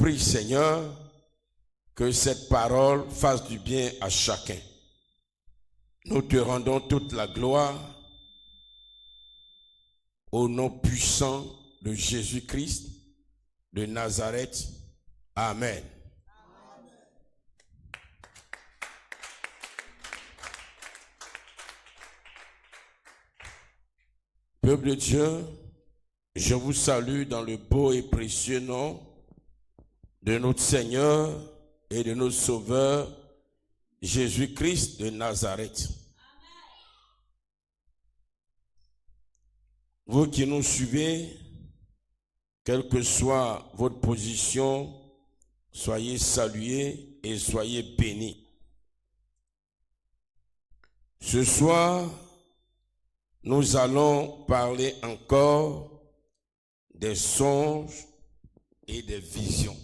prie, Seigneur, que cette parole fasse du bien à chacun. Nous te rendons toute la gloire au nom puissant de Jésus-Christ de Nazareth. Amen. Peuple de Dieu, je vous salue dans le beau et précieux nom de notre Seigneur et de notre Sauveur, Jésus-Christ de Nazareth. Vous qui nous suivez, quelle que soit votre position, soyez salués et soyez bénis. Ce soir, nous allons parler encore des songes et des visions.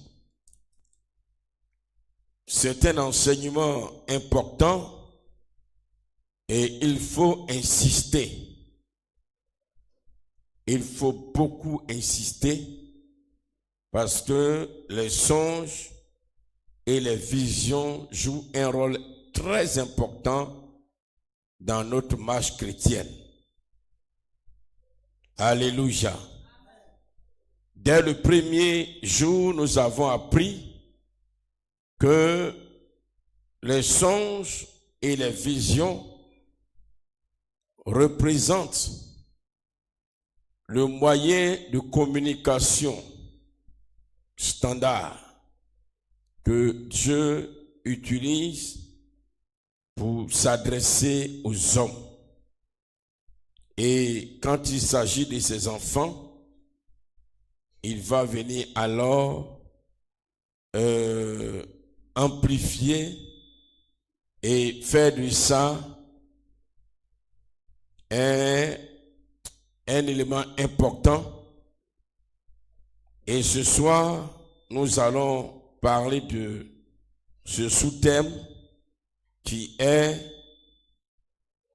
C'est un enseignement important et il faut insister. Il faut beaucoup insister parce que les songes et les visions jouent un rôle très important dans notre marche chrétienne. Alléluia. Dès le premier jour, nous avons appris que les songes et les visions représentent le moyen de communication standard que Dieu utilise pour s'adresser aux hommes. Et quand il s'agit de ses enfants, il va venir alors amplifier et faire de ça un élément important. Et ce soir, nous allons parler de ce sous-thème qui est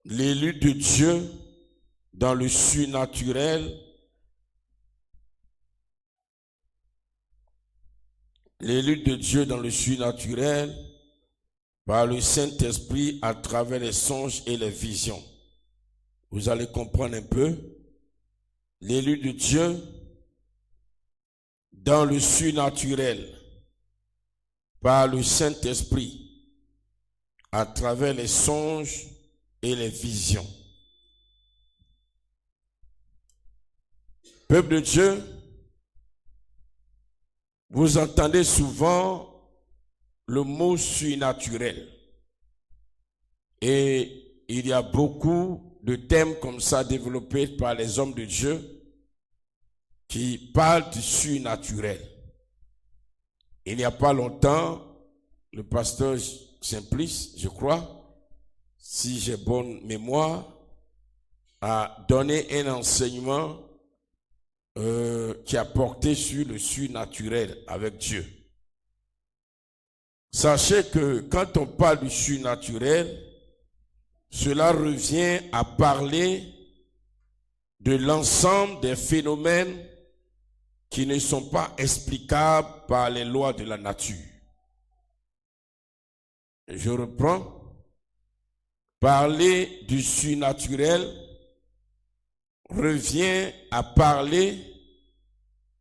l'élu de Dieu dans le surnaturel. L'élu de Dieu dans le surnaturel par le Saint-Esprit à travers les songes et les visions. Vous allez comprendre un peu. L'élu de Dieu dans le surnaturel par le Saint-Esprit à travers les songes et les visions. Peuple de Dieu, vous entendez souvent le mot surnaturel. Et il y a beaucoup de thèmes comme ça développés par les hommes de Dieu qui parlent du surnaturel. Il n'y a pas longtemps, le pasteur Simplice, je crois, si j'ai bonne mémoire, a donné un enseignement qui a porté sur le surnaturel avec Dieu. Sachez que quand on parle du surnaturel, cela revient à parler de l'ensemble des phénomènes qui ne sont pas explicables par les lois de la nature. Je reprends. Parler du surnaturel revient à parler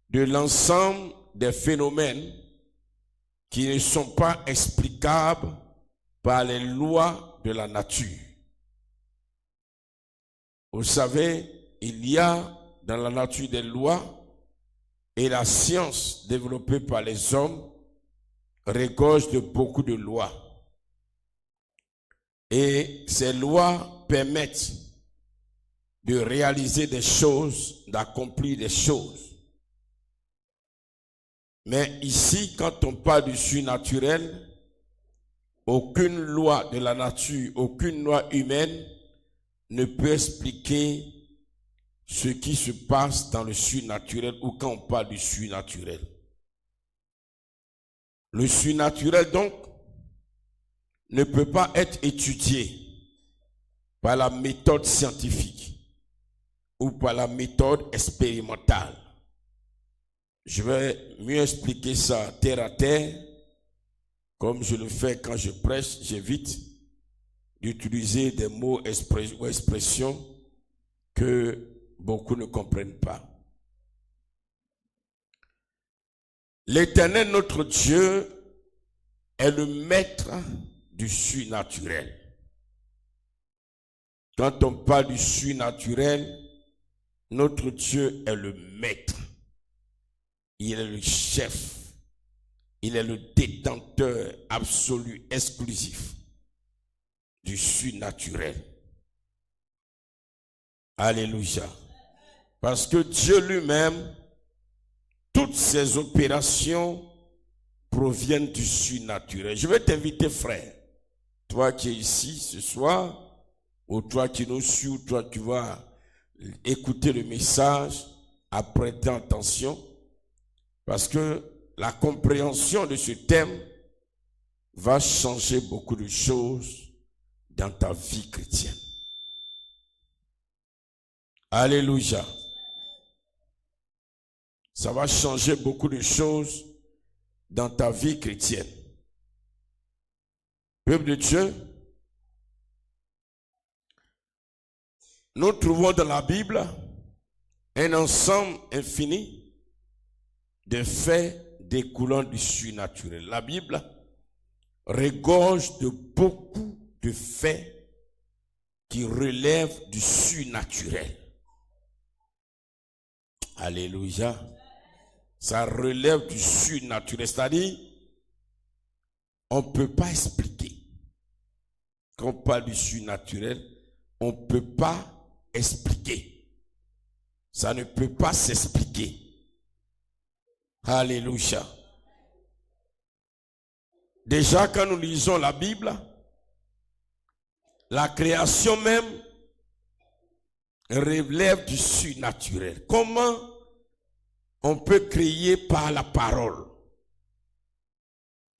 de l'ensemble des phénomènes qui ne sont pas explicables par les lois de la nature. Vous savez, il y a dans la nature des lois et la science développée par les hommes regorge de beaucoup de lois. Et ces lois permettent de réaliser des choses, d'accomplir des choses. Mais ici, quand on parle du surnaturel, aucune loi de la nature, aucune loi humaine ne peut expliquer ce qui se passe dans le surnaturel ou quand on parle du surnaturel. Le surnaturel, donc, ne peut pas être étudié par la méthode scientifique ou par la méthode expérimentale. Je vais mieux expliquer ça terre à terre, comme je le fais quand je prêche. J'évite d'utiliser des mots ou expressions que beaucoup ne comprennent pas. L'Éternel, notre Dieu, est le maître du surnaturel. Quand on parle du surnaturel, notre Dieu est le maître. Il est le chef. Il est le détenteur absolu, exclusif du surnaturel. Alléluia. Parce que Dieu lui-même, toutes ses opérations proviennent du surnaturel. Je vais t'inviter, frère, toi qui es ici ce soir, ou toi qui nous suis, ou toi qui vas écouter le message, à prêter attention, parce que la compréhension de ce thème va changer beaucoup de choses dans ta vie chrétienne. Alléluia. Ça va changer beaucoup de choses dans ta vie chrétienne. Peuple de Dieu, nous trouvons dans la Bible un ensemble infini de faits découlant du surnaturel. La Bible regorge de beaucoup de faits qui relèvent du surnaturel. Alléluia. Ça relève du surnaturel. C'est-à-dire, on ne peut pas expliquer. Quand on parle du surnaturel, on ne peut pas expliquer. Ça ne peut pas s'expliquer. Alléluia. Déjà, quand nous lisons la Bible, la création même relève du surnaturel. Comment on peut créer par la parole?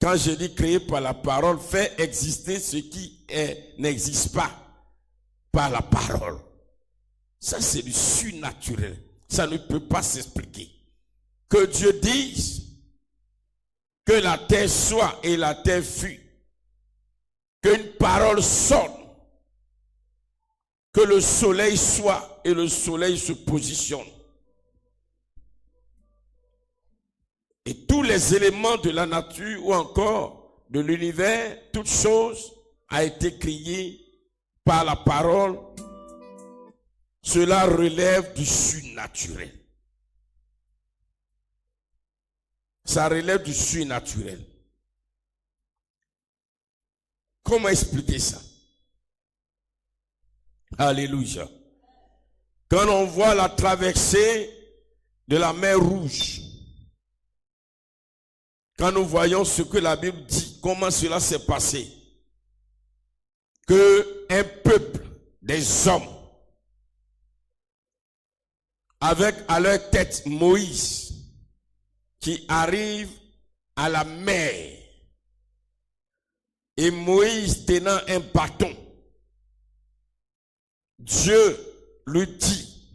Quand je dis créer par la parole, faire exister ce qui n'existe pas par la parole. Ça, c'est du surnaturel. Ça ne peut pas s'expliquer. Que Dieu dise que la terre soit et la terre fut. Qu'une parole sonne. Que le soleil soit et le soleil se positionne. Et tous les éléments de la nature ou encore de l'univers, toute chose a été créée par la parole. Cela relève du surnaturel. Ça relève du surnaturel. Comment expliquer ça? Alléluia. Quand on voit la traversée de la mer Rouge, quand nous voyons ce que la Bible dit, comment cela s'est passé, que un peuple, des hommes, avec à leur tête Moïse, qui arrive à la mer, et Moïse tenant un bâton, Dieu lui dit,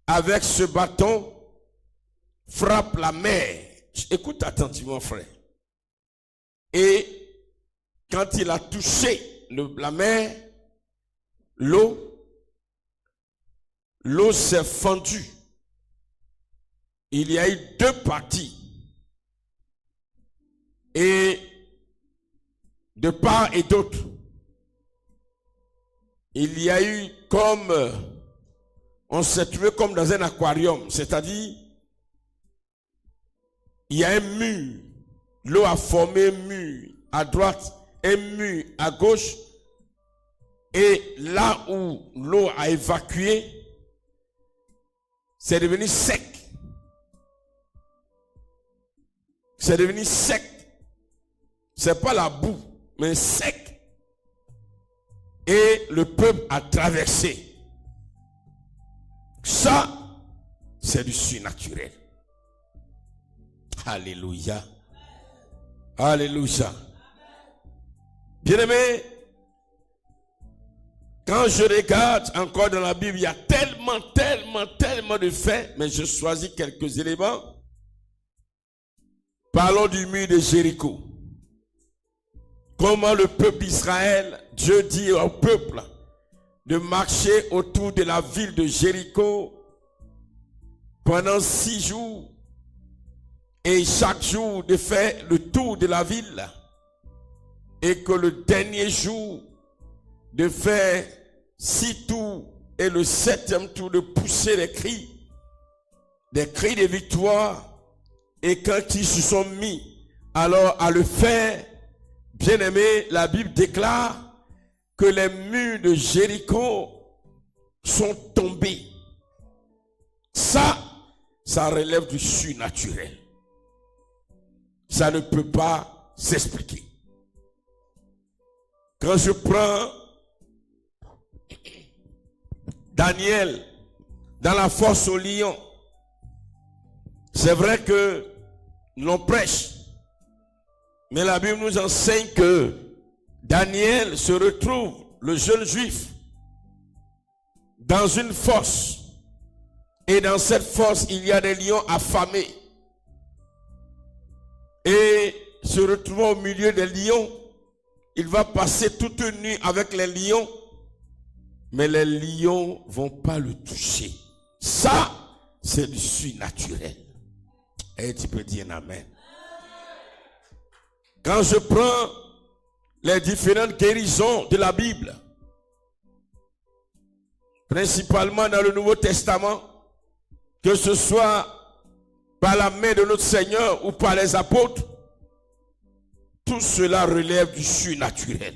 avec ce bâton, frappe la mer. Écoute attentivement, frère. Et quand il a touché la mer, l'eau s'est fendue. Il y a eu deux parties. Et de part et d'autre, il y a eu comme, on s'est trouvé comme dans un aquarium, c'est-à-dire, il y a un mur, l'eau a formé un mur à droite, un mur à gauche, et là où l'eau a évacué, c'est devenu sec. C'est devenu sec. C'est pas la boue, mais sec. Et le peuple a traversé. Ça, c'est du surnaturel. Alléluia. Alléluia. Bien-aimé, quand je regarde encore dans la Bible, il y a tellement de faits, mais je choisis quelques éléments Parlons du mur de Jéricho. Comment le peuple d'Israël, Dieu dit au peuple de marcher autour de la ville de Jéricho pendant 6 jours et chaque jour de faire le tour de la ville et que le dernier jour de faire 6 tours et le 7e tour de pousser des cris de victoire. Et quand ils se sont mis alors à le faire, bien aimé, la Bible déclare que les murs de Jéricho sont tombés. Ça relève du surnaturel. Ça ne peut pas s'expliquer. Quand je prends Daniel dans la fosse au lion, c'est vrai que l'on prêche, mais la Bible nous enseigne que Daniel se retrouve, le jeune juif, dans une fosse. Et dans cette fosse, il y a des lions affamés. Et se retrouvant au milieu des lions, il va passer toute une nuit avec les lions. Mais les lions ne vont pas le toucher. Ça, c'est du surnaturel. Et tu peux dire amen. Quand je prends les différentes guérisons de la Bible, principalement dans le Nouveau Testament, que ce soit par la main de notre Seigneur ou par les apôtres, tout cela relève du surnaturel.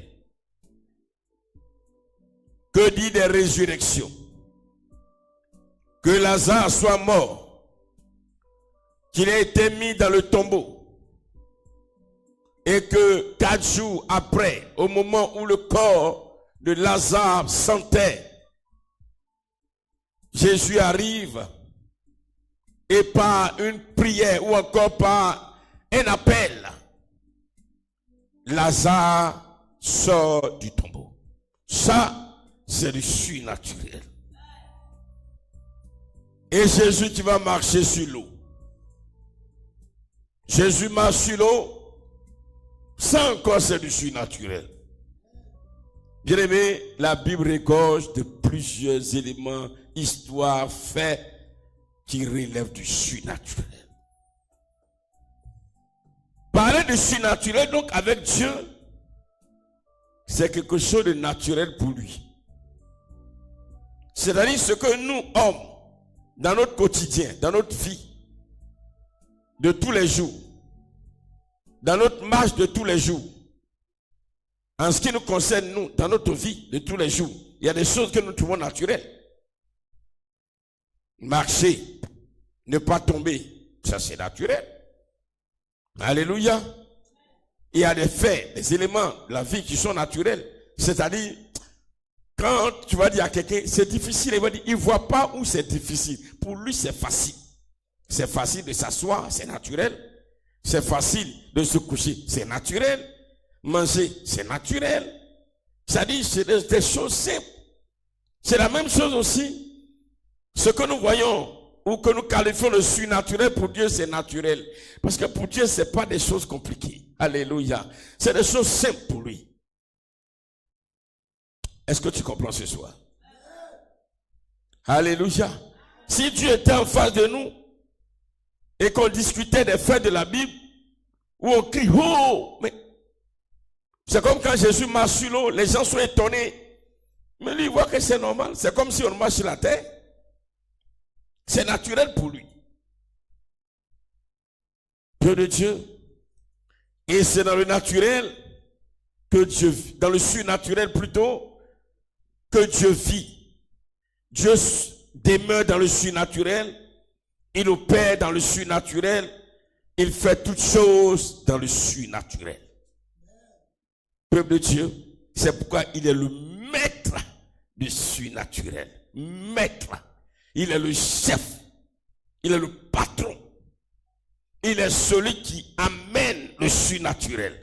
Que dit des résurrections? Que Lazare soit mort, qu'il ait été mis dans le tombeau, et que 4 jours après, au moment où le corps de Lazare s'enterre, Jésus arrive et par une prière ou encore par un appel, Lazare sort du tombeau. Ça, c'est du surnaturel. Et Jésus qui va marcher sur l'eau. Jésus marche sur l'eau. Ça encore, c'est du surnaturel. Bien aimé, la Bible regorge de plusieurs éléments, histoires, faits qui relèvent du surnaturel. Parler de surnaturel, donc, avec Dieu, c'est quelque chose de naturel pour lui. C'est-à-dire ce que nous, hommes, dans notre quotidien, dans notre vie, de tous les jours, dans notre marche de tous les jours, en ce qui nous concerne, nous, dans notre vie de tous les jours, il y a des choses que nous trouvons naturelles. Marcher, ne pas tomber, ça c'est naturel. Alléluia. Il y a des faits, des éléments de la vie qui sont naturels. C'est-à-dire, quand tu vas dire à quelqu'un, c'est difficile, il va dire, il ne voit pas où c'est difficile. Pour lui, c'est facile. C'est facile de s'asseoir, c'est naturel. C'est facile de se coucher, c'est naturel. Manger, c'est naturel. C'est-à-dire, c'est des choses simples. C'est la même chose aussi. Ce que nous voyons ou que nous qualifions de surnaturel, pour Dieu, c'est naturel. Parce que pour Dieu, ce n'est pas des choses compliquées. Alléluia. C'est des choses simples pour lui. Est-ce que tu comprends ce soir? Alléluia. Si Dieu était en face de nous et qu'on discutait des faits de la Bible, où on crie, oh, mais c'est comme quand Jésus marche sur l'eau, les gens sont étonnés. Mais lui, il voit que c'est normal. C'est comme si on marche sur la terre. C'est naturel pour lui. Dieu de Dieu. Et c'est dans le naturel que Dieu vit. Dans le surnaturel plutôt, que Dieu vit. Dieu demeure dans le surnaturel. Il opère dans le surnaturel. Il fait toutes choses dans le surnaturel. Peuple de Dieu, c'est pourquoi il est le maître du surnaturel. Maître. Il est le chef. Il est le patron. Il est celui qui amène le surnaturel.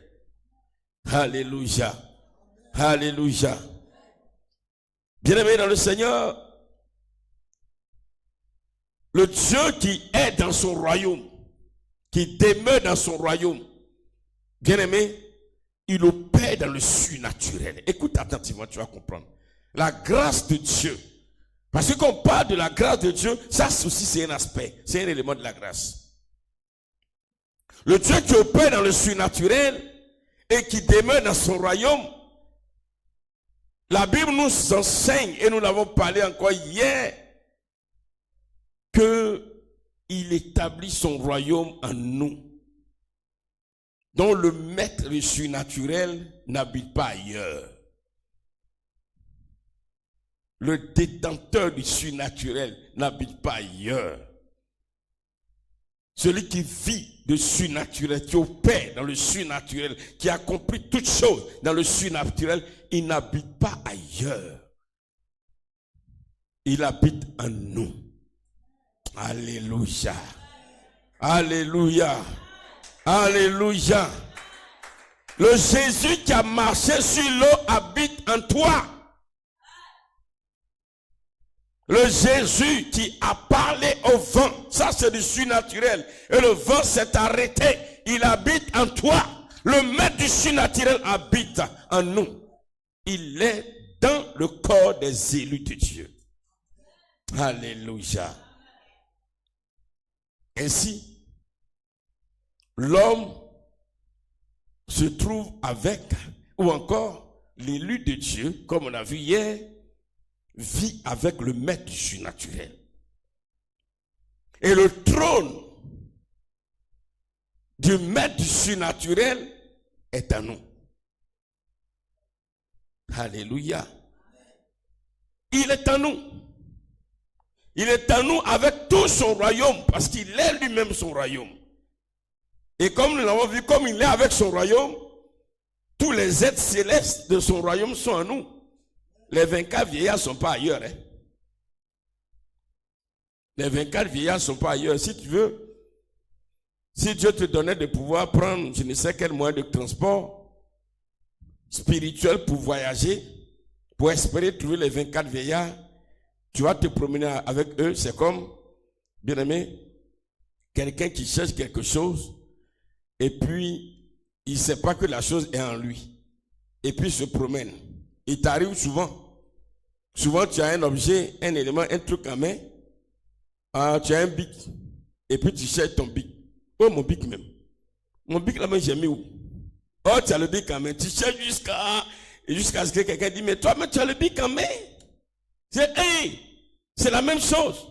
Alléluia. Alléluia. Bien-aimé dans le Seigneur, le Dieu qui est dans son royaume, qui demeure dans son royaume, bien-aimé, il opère dans le surnaturel. Écoute attentivement, tu vas comprendre. La grâce de Dieu. Parce que quand on parle de la grâce de Dieu, ça aussi c'est un aspect, c'est un élément de la grâce. Le Dieu qui opère dans le surnaturel et qui demeure dans son royaume, la Bible nous enseigne, et nous l'avons parlé encore hier, qu'il établit son royaume en nous, dont le maître du surnaturel n'habite pas ailleurs. Le détenteur du surnaturel n'habite pas ailleurs. Celui qui vit de surnaturel, qui opère dans le surnaturel, qui accomplit toutes choses dans le surnaturel, il n'habite pas ailleurs. Il habite en nous. Alléluia. Alléluia. Alléluia. Le Jésus qui a marché sur l'eau habite en toi. Le Jésus qui a parlé au vent, ça c'est du surnaturel. Et le vent s'est arrêté. Il habite en toi. Le maître du surnaturel habite en nous. Il est dans le corps des élus de Dieu. Alléluia. Ainsi, l'homme se trouve avec, ou encore l'élu de Dieu, comme on a vu hier, vit avec le maître du surnaturel. Et le trône du maître du surnaturel est en nous. Alléluia. Il est en nous. Il est en nous avec tout son royaume, parce qu'il est lui-même son royaume. Et comme nous l'avons vu, comme il est avec son royaume, tous les êtres célestes de son royaume sont en nous. Les 24 vieillards ne sont pas ailleurs. Hein. Les 24 vieillards ne sont pas ailleurs. Si tu veux, si Dieu te donnait de pouvoir prendre je ne sais quel moyen de transport spirituel pour voyager, pour espérer trouver les 24 vieillards, tu vas te promener avec eux. C'est comme, bien aimé, quelqu'un qui cherche quelque chose et puis il ne sait pas que la chose est en lui. Et puis il se promène. Il t'arrive souvent. Souvent, tu as un objet, un élément, un truc en main. Tu as un bic. Et puis, tu cherches ton bic. Oh, mon bic même. Mon bic là-bas, j'ai mis où? Oh, tu as le bic en main. Tu cherches jusqu'à ce que quelqu'un dise, mais toi, mais tu as le bic en main. C'est la même chose.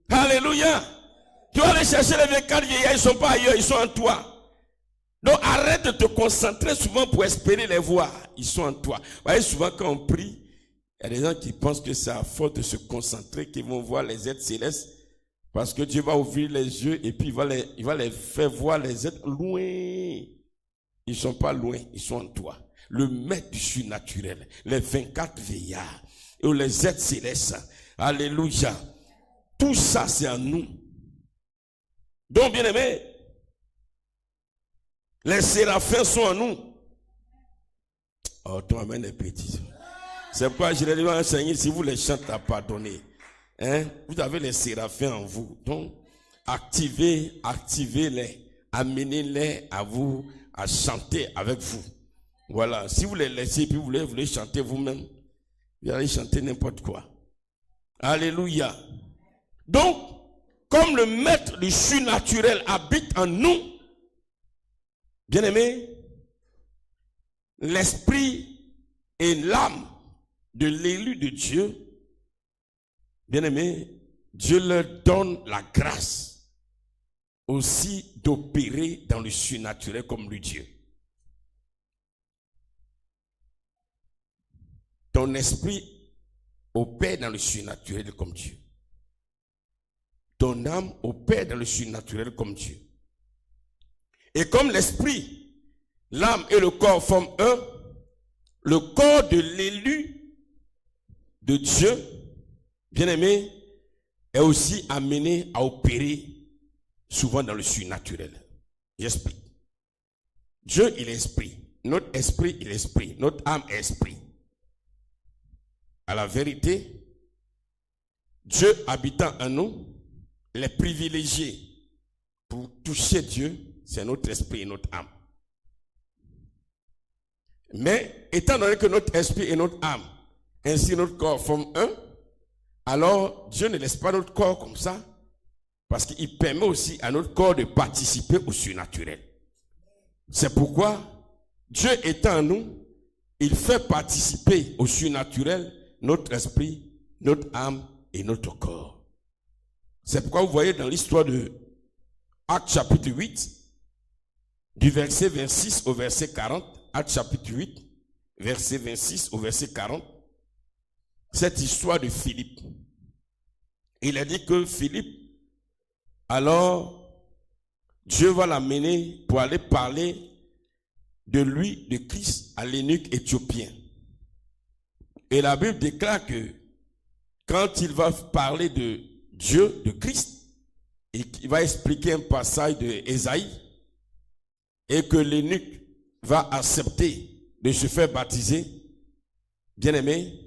Alléluia. Tu vas aller chercher les 24 vieillards, ils ne sont pas ailleurs, ils sont en toi. Donc arrête de te concentrer souvent pour espérer les voir. Ils sont en toi. Vous voyez, souvent quand on prie, il y a des gens qui pensent que c'est à force de se concentrer qu'ils vont voir les êtres célestes. Parce que Dieu va ouvrir les yeux et puis il va les faire voir les êtres loin. Ils ne sont pas loin, ils sont en toi. Le maître du surnaturel, les 24 vieillards et les êtres célestes. Alléluia. Tout ça c'est en nous. Donc bien aimé, les séraphins sont en nous. Oh, toi-même les petits. C'est pourquoi je leur dis à Seigneur, si vous les chantez à pardonner, hein, vous avez les séraphins en vous. Donc, activez-les, amenez-les à vous, à chanter avec vous. Voilà. Si vous les laissez, puis vous voulez chanter vous-même, vous allez chanter n'importe quoi. Alléluia. Donc, comme le maître du surnaturel habite en nous, bien-aimé, l'esprit et l'âme de l'élu de Dieu, bien-aimé, Dieu leur donne la grâce aussi d'opérer dans le surnaturel comme le Dieu. Ton esprit opère dans le surnaturel comme Dieu. Ton âme opère dans le surnaturel comme Dieu. Et comme l'esprit, l'âme et le corps forment un, le corps de l'élu de Dieu, bien-aimé, est aussi amené à opérer souvent dans le surnaturel. J'explique. Dieu, il est esprit. Notre esprit, il est esprit. Notre âme est esprit. À la vérité, Dieu habitant en nous, les privilégiés pour toucher Dieu, c'est notre esprit et notre âme. Mais étant donné que notre esprit et notre âme, ainsi notre corps forment un, alors Dieu ne laisse pas notre corps comme ça, parce qu'il permet aussi à notre corps de participer au surnaturel. C'est pourquoi Dieu étant en nous, il fait participer au surnaturel notre esprit, notre âme et notre corps. C'est pourquoi vous voyez dans l'histoire de Actes chapitre 8, du verset 26 au verset 40, Actes chapitre 8, verset 26 au verset 40, cette histoire de Philippe. Il a dit que Philippe, alors, Dieu va l'amener pour aller parler de lui, de Christ, à l'eunuque éthiopien. Et la Bible déclare que quand il va parler de Dieu, de Christ, il va expliquer un passage de Ésaïe, et que l'eunuque va accepter de se faire baptiser. Bien-aimé,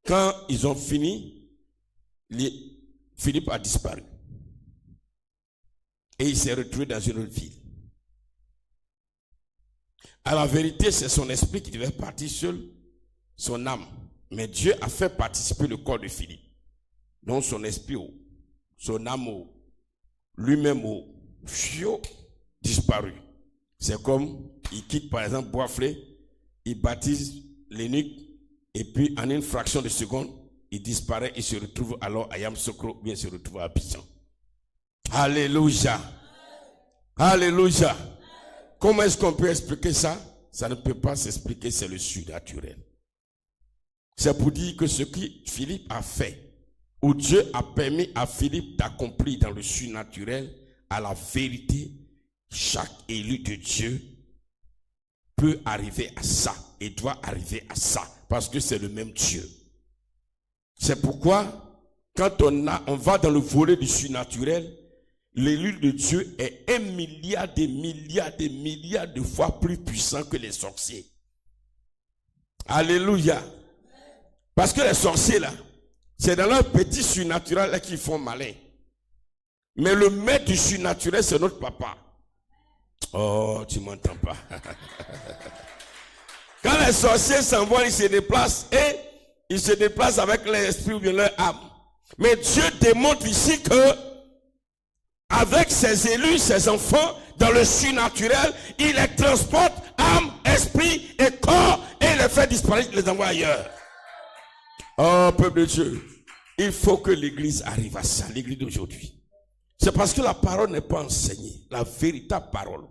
quand ils ont fini, Philippe a disparu. Et il s'est retrouvé dans une autre ville. À la vérité, c'est son esprit qui devait partir seul, son âme. Mais Dieu a fait participer le corps de Philippe. Donc son esprit, son âme, lui-même, disparu. C'est comme, il quitte par exemple Boisflé, il baptise l'eunuque, et puis en une fraction de seconde, il disparaît et se retrouve alors à Yamoussoukro, ou bien se retrouve à Abidjan. Alléluia. Alléluia. Comment est-ce qu'on peut expliquer ça? Ça ne peut pas s'expliquer, c'est le surnaturel. C'est pour dire que ce que Philippe a fait, où Dieu a permis à Philippe d'accomplir dans le surnaturel, à la vérité, chaque élu de Dieu peut arriver à ça et doit arriver à ça, parce que c'est le même Dieu. C'est pourquoi, quand on va dans le volet du surnaturel, l'élu de Dieu est 1 milliard de fois plus puissant que les sorciers. Alléluia. Parce que les sorciers là, c'est dans leur petit surnaturel là qu'ils font malin. Mais le maître du surnaturel, c'est notre papa. Oh, tu m'entends pas. Quand les sorciers s'envolent, ils se déplacent et ils se déplacent avec l'esprit ou bien leur âme. Mais Dieu démontre ici que avec ses élus, ses enfants, dans le surnaturel, il les transporte, âme, esprit et corps, et il les fait disparaître, il les envoie ailleurs. Oh, peuple de Dieu, il faut que l'église arrive à ça, l'église d'aujourd'hui. C'est parce que la parole n'est pas enseignée, la véritable parole.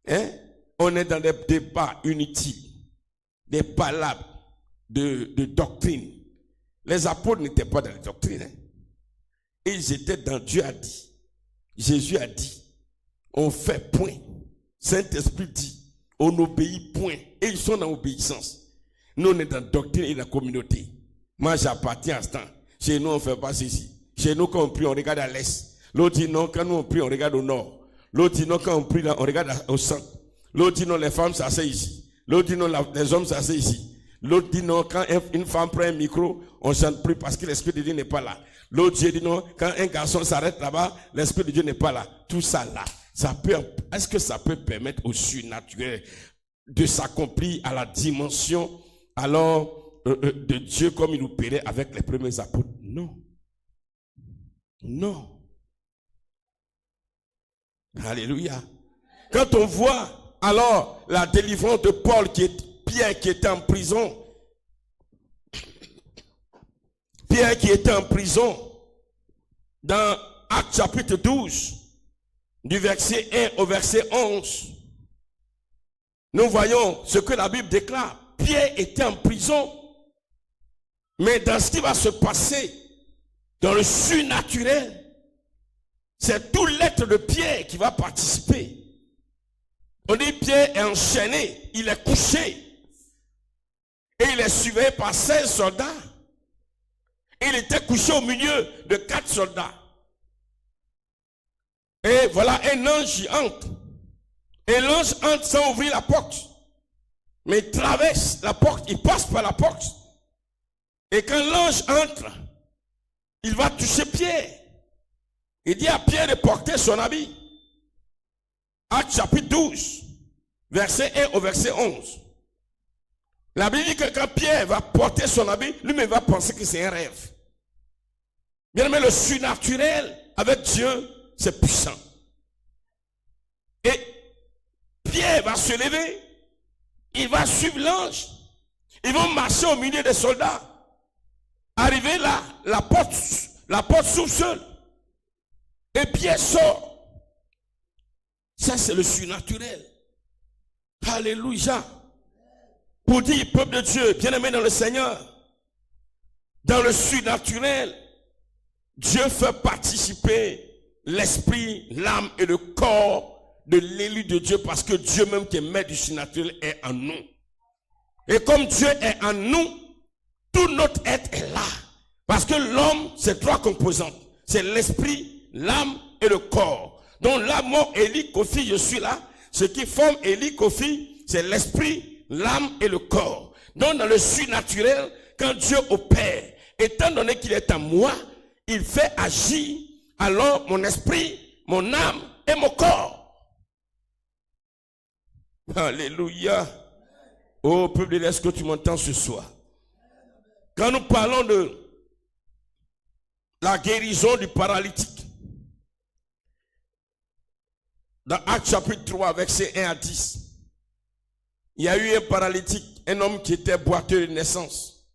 Hein? On est dans des débats inutiles, des palabres de doctrine. Les apôtres n'étaient pas dans les doctrines. Hein? Ils étaient dans Dieu a dit. Jésus a dit, on fait point. Saint-Esprit dit, on obéit point. Et ils sont dans l'obéissance. Nous, on est dans la doctrine et la communauté. Moi, j'appartiens à ce temps. Chez nous, on ne fait pas ceci. Chez nous, quand on prie, on regarde à l'est. L'autre dit non, quand nous on prie, on regarde au nord. L'autre dit non, quand on prie, on regarde au centre. L'autre dit non, les femmes s'asseyent ici. L'autre dit non, les hommes s'asseyent ici. L'autre dit non, quand une femme prend un micro, on ne chante plus parce que l'Esprit de Dieu n'est pas là. L'autre Dieu dit non, quand un garçon s'arrête là-bas, l'Esprit de Dieu n'est pas là. Tout ça là, est-ce que ça peut permettre au surnaturel de s'accomplir à la dimension alors de Dieu comme il opérait avec les premiers apôtres? Non. Non. Alléluia. Quand on voit alors la délivrance de Pierre qui était en prison, Pierre qui était en prison, dans Actes chapitre 12, du verset 1 au verset 11, nous voyons ce que la Bible déclare. Pierre était en prison, mais dans ce qui va se passer, dans le surnaturel, c'est tout l'être de Pierre qui va participer. On dit Pierre est enchaîné, il est couché, et il est surveillé par 16 soldats. Il était couché au milieu de 4 soldats. Et voilà, un ange y entre. Et l'ange entre sans ouvrir la porte. Mais il traverse la porte, il passe par la porte. Et quand l'ange entre, il va toucher Pierre. Il dit à Pierre de porter son habit. Actes chapitre 12, verset 1 au verset 11. La Bible dit que quand Pierre va porter son habit, lui-même va penser que c'est un rêve. Bien aimé, le surnaturel avec Dieu, c'est puissant. Et Pierre va se lever, il va suivre l'ange, ils vont marcher au milieu des soldats. Arrivé là, la porte s'ouvre seule. Et Pierre sort. Ça, c'est le surnaturel. Alléluia. Pour dire, peuple de Dieu, bien-aimé dans le Seigneur, dans le surnaturel, Dieu fait participer l'esprit, l'âme et le corps de l'élu de Dieu, parce que Dieu même qui est maître du surnaturel est en nous. Et comme Dieu est en nous, tout notre être est là. Parce que l'homme, c'est trois composantes. C'est l'esprit, l'âme et le corps. Donc là, moi, Eli, Kofi, je suis là. Ce qui forme Eli, Kofi, c'est l'esprit, l'âme et le corps. Donc dans le surnaturel, quand Dieu opère, étant donné qu'il est en moi, il fait agir alors mon esprit, mon âme et mon corps. Alléluia. Oh peuple, est-ce que tu m'entends ce soir? Quand nous parlons de la guérison du paralytique, dans Actes chapitre 3, verset 1 à 10, il y a eu un paralytique, un homme qui était boiteux de naissance.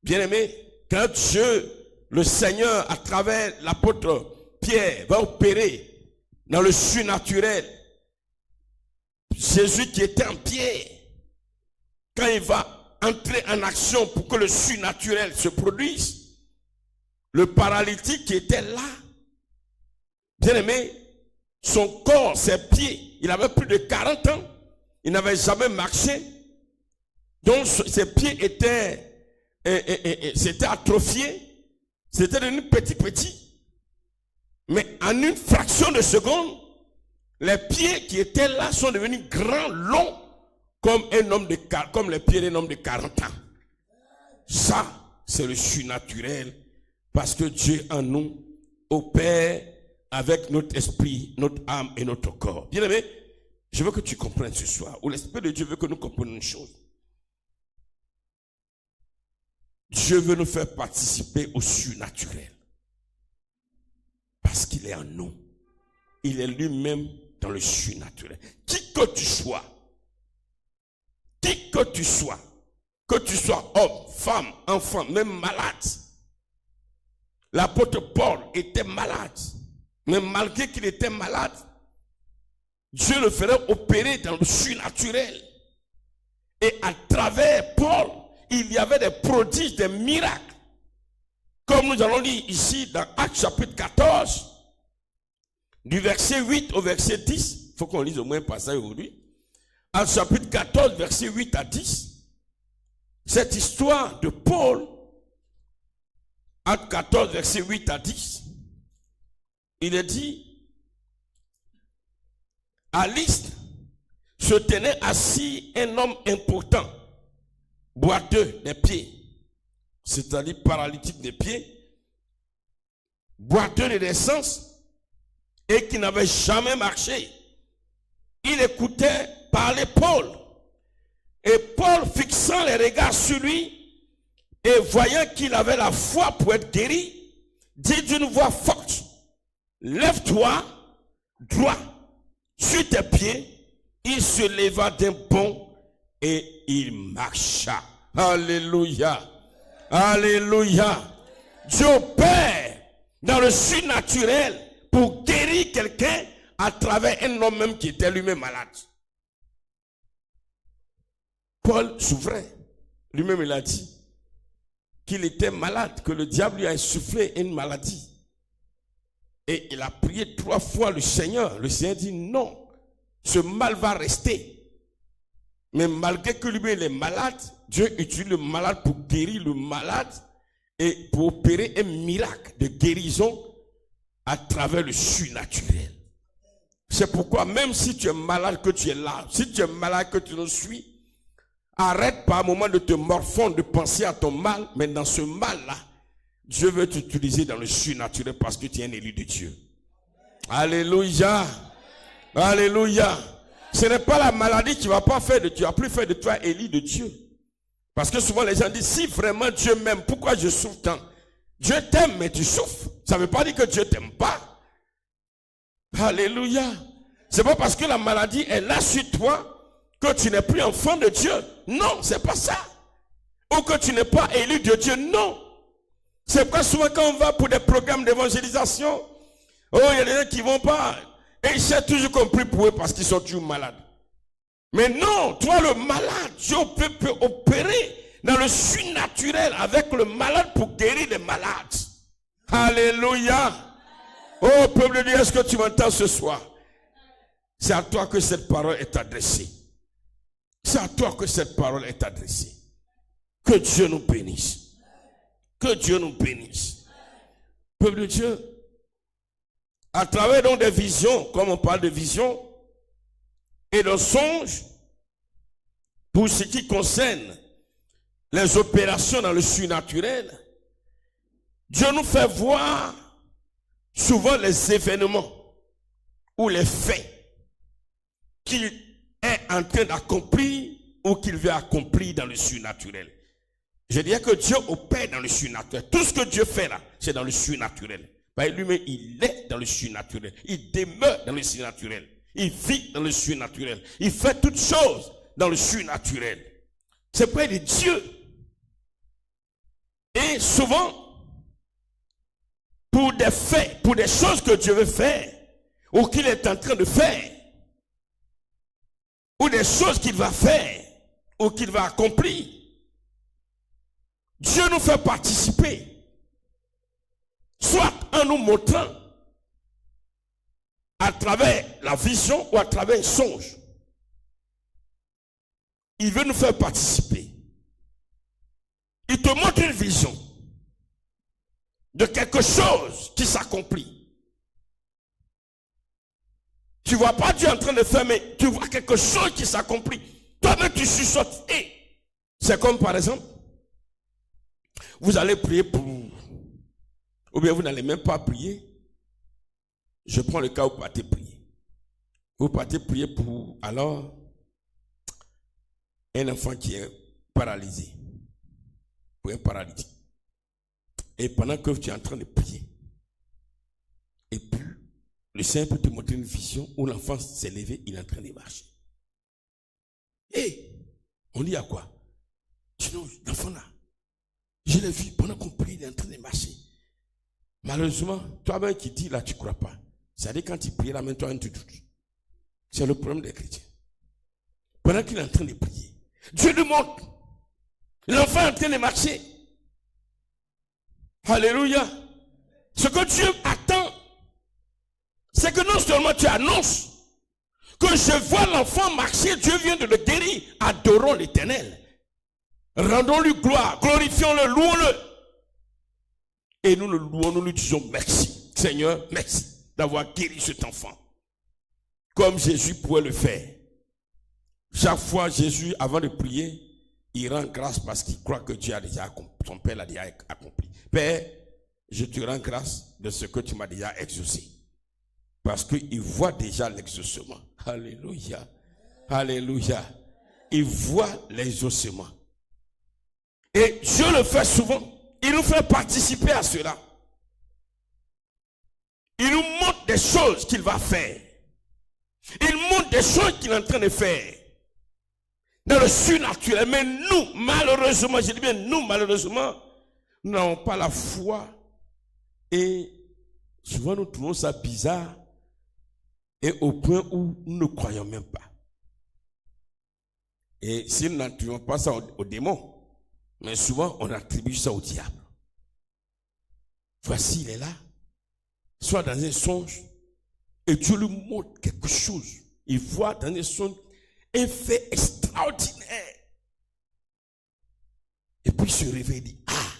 Bien aimé, quand Dieu, le Seigneur, à travers l'apôtre Pierre, va opérer dans le surnaturel, Jésus qui était en Pierre, quand il va entrer en action pour que le surnaturel se produise, le paralytique qui était là, bien aimé, son corps, ses pieds, il avait plus de 40 ans, il n'avait jamais marché, donc ses pieds étaient atrophiés, c'était devenu petit. Mais en une fraction de seconde, les pieds qui étaient là sont devenus grands, longs, comme les pieds d'un homme de 40 ans. Ça, c'est le surnaturel, parce que Dieu en nous opère avec notre esprit, notre âme et notre corps. Bien aimé, je veux que tu comprennes ce soir, où l'Esprit de Dieu veut que nous comprenions une chose. Dieu veut nous faire participer au surnaturel. Parce qu'il est en nous. Il est lui-même dans le surnaturel. Qui que tu sois, que tu sois homme, femme, enfant, même malade. L'apôtre Paul était malade. Mais malgré qu'il était malade, Dieu le ferait opérer dans le surnaturel. Et à travers Paul, il y avait des prodiges, des miracles. Comme nous allons lire ici dans Actes chapitre 14, du verset 8 au verset 10. Il faut qu'on lise au moins un passage aujourd'hui. Actes chapitre 14, verset 8 à 10. Cette histoire de Paul, Actes 14, verset 8 à 10, il est dit, à Lystre se tenait assis un homme important, boiteux des pieds, c'est-à-dire paralytique des pieds, boiteux de naissance, et qui n'avait jamais marché. Il écoutait parler Paul. Et Paul, fixant les regards sur lui, et voyant qu'il avait la foi pour être guéri, dit d'une voix forte, lève-toi, droit, sur tes pieds. Il se leva d'un bond et il marcha. Alléluia. Alléluia. Dieu opère dans le surnaturel pour guérir quelqu'un à travers un homme même qui était lui-même malade. Paul souffrait. Lui-même, il a dit qu'il était malade, que le diable lui a insufflé une maladie. Et il a prié 3 fois le Seigneur. Le Seigneur dit non, ce mal va rester. Mais malgré que lui-même il est malade, Dieu utilise le malade pour guérir le malade et pour opérer un miracle de guérison à travers le surnaturel. C'est pourquoi même si tu es malade, que tu es là, si tu es malade, que tu nous suis, arrête par un moment de te morfondre, de penser à ton mal, mais dans ce mal-là, Dieu veut t'utiliser dans le surnaturel parce que tu es un élu de Dieu. Alléluia. Alléluia. Ce n'est pas la maladie qui va pas faire de tu vas plus faire de toi Élie de Dieu. Parce que souvent les gens disent, si vraiment Dieu m'aime, pourquoi je souffre tant? Dieu t'aime, mais tu souffres. Ça ne veut pas dire que Dieu t'aime pas. Alléluia. C'est pas parce que la maladie est là sur toi que tu n'es plus enfant de Dieu. Non, c'est pas ça. Ou que tu n'es pas élu de Dieu. Non. C'est pourquoi souvent quand on va pour des programmes d'évangélisation, oh, il y a des gens qui vont pas. Et ils cherchent toujours compris pour eux parce qu'ils sont toujours malades. Mais non, toi le malade, Dieu peut opérer dans le surnaturel avec le malade pour guérir les malades. Alléluia. Oh peuple de Dieu, est-ce que tu m'entends ce soir? C'est à toi que cette parole est adressée. C'est à toi que cette parole est adressée. Que Dieu nous bénisse. Que Dieu nous bénisse. Peuple de Dieu, à travers donc des visions, comme on parle de visions, et de songes, pour ce qui concerne les opérations dans le surnaturel, Dieu nous fait voir souvent les événements ou les faits qu'il est en train d'accomplir ou qu'il veut accomplir dans le surnaturel. Je dirais que Dieu opère dans le surnaturel. Tout ce que Dieu fait là, c'est dans le surnaturel. Lui-même, il est dans le surnaturel. Il demeure dans le surnaturel. Il vit dans le surnaturel. Il fait toutes choses dans le surnaturel. C'est près de Dieu. Et souvent, pour des faits, pour des choses que Dieu veut faire, ou qu'il est en train de faire, ou des choses qu'il va faire, ou qu'il va accomplir, Dieu nous fait participer, soit en nous montrant à travers la vision ou à travers un songe. Il veut nous faire participer. Il te montre une vision de quelque chose qui s'accomplit. Tu ne vois pas Dieu en train de faire, mais tu vois quelque chose qui s'accomplit. Toi-même, tu chuchotes. Et c'est comme par exemple, vous allez prier pour, ou bien vous n'allez même pas prier. Je prends le cas où vous partez prier. Vous partez prier pour, alors, un enfant qui est paralysé. Pour un paralytique. Et pendant que tu es en train de prier, et puis, le Seigneur peut te montrer une vision où l'enfant s'est levé, il est en train de marcher. Et, on dit à quoi? Sinon, l'enfant là, je l'ai vu, pendant qu'on prie, il est en train de marcher. Malheureusement, toi-même qui dis là, tu ne crois pas. C'est-à-dire quand tu pries là, même toi, tu doutes. C'est le problème des chrétiens. Pendant qu'il est en train de prier, Dieu lui montre. L'enfant est en train de marcher. Alléluia. Ce que Dieu attend, c'est que non seulement tu annonces que je vois l'enfant marcher, Dieu vient de le guérir. Adorons l'Éternel. Rendons-lui gloire, glorifions-le, louons-le. Et nous le louons, nous lui disons merci. Seigneur, merci d'avoir guéri cet enfant. Comme Jésus pouvait le faire. Chaque fois, Jésus, avant de prier, il rend grâce parce qu'il croit que Dieu a déjà accompli, son Père l'a déjà accompli. Père, je te rends grâce de ce que tu m'as déjà exaucé. Parce qu'il voit déjà l'exaucement. Alléluia. Alléluia. Il voit l'exaucement. Et Dieu le fait souvent. Il nous fait participer à cela. Il nous montre des choses qu'il va faire. Il montre des choses qu'il est en train de faire. Dans le surnaturel. Mais nous, malheureusement, je dis bien nous, malheureusement, nous n'avons pas la foi. Et souvent, nous trouvons ça bizarre. Et au point où nous ne croyons même pas. Et si nous n'attribuons pas ça aux démons, mais souvent, on attribue ça au diable. Voici, il est là. Soit dans un songe, et Dieu lui montre quelque chose. Il voit dans un songe un fait extraordinaire. Et puis il se réveille et dit, ah,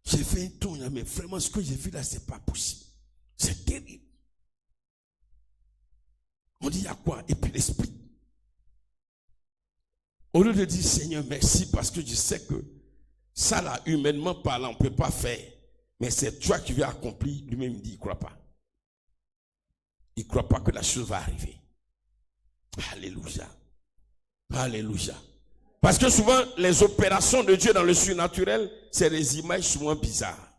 j'ai fait un tour, mais vraiment ce que j'ai vu là, c'est pas possible. C'est terrible. On dit, il y a quoi? Et puis l'esprit. Au lieu de dire, Seigneur, merci, parce que je sais que ça là, humainement parlant, on ne peut pas faire. Mais c'est toi qui veux accomplir. Lui-même, il dit, il ne croit pas. il ne croit pas que la chose va arriver. Alléluia. Alléluia. Parce que souvent, les opérations de Dieu dans le surnaturel, c'est des images souvent bizarres.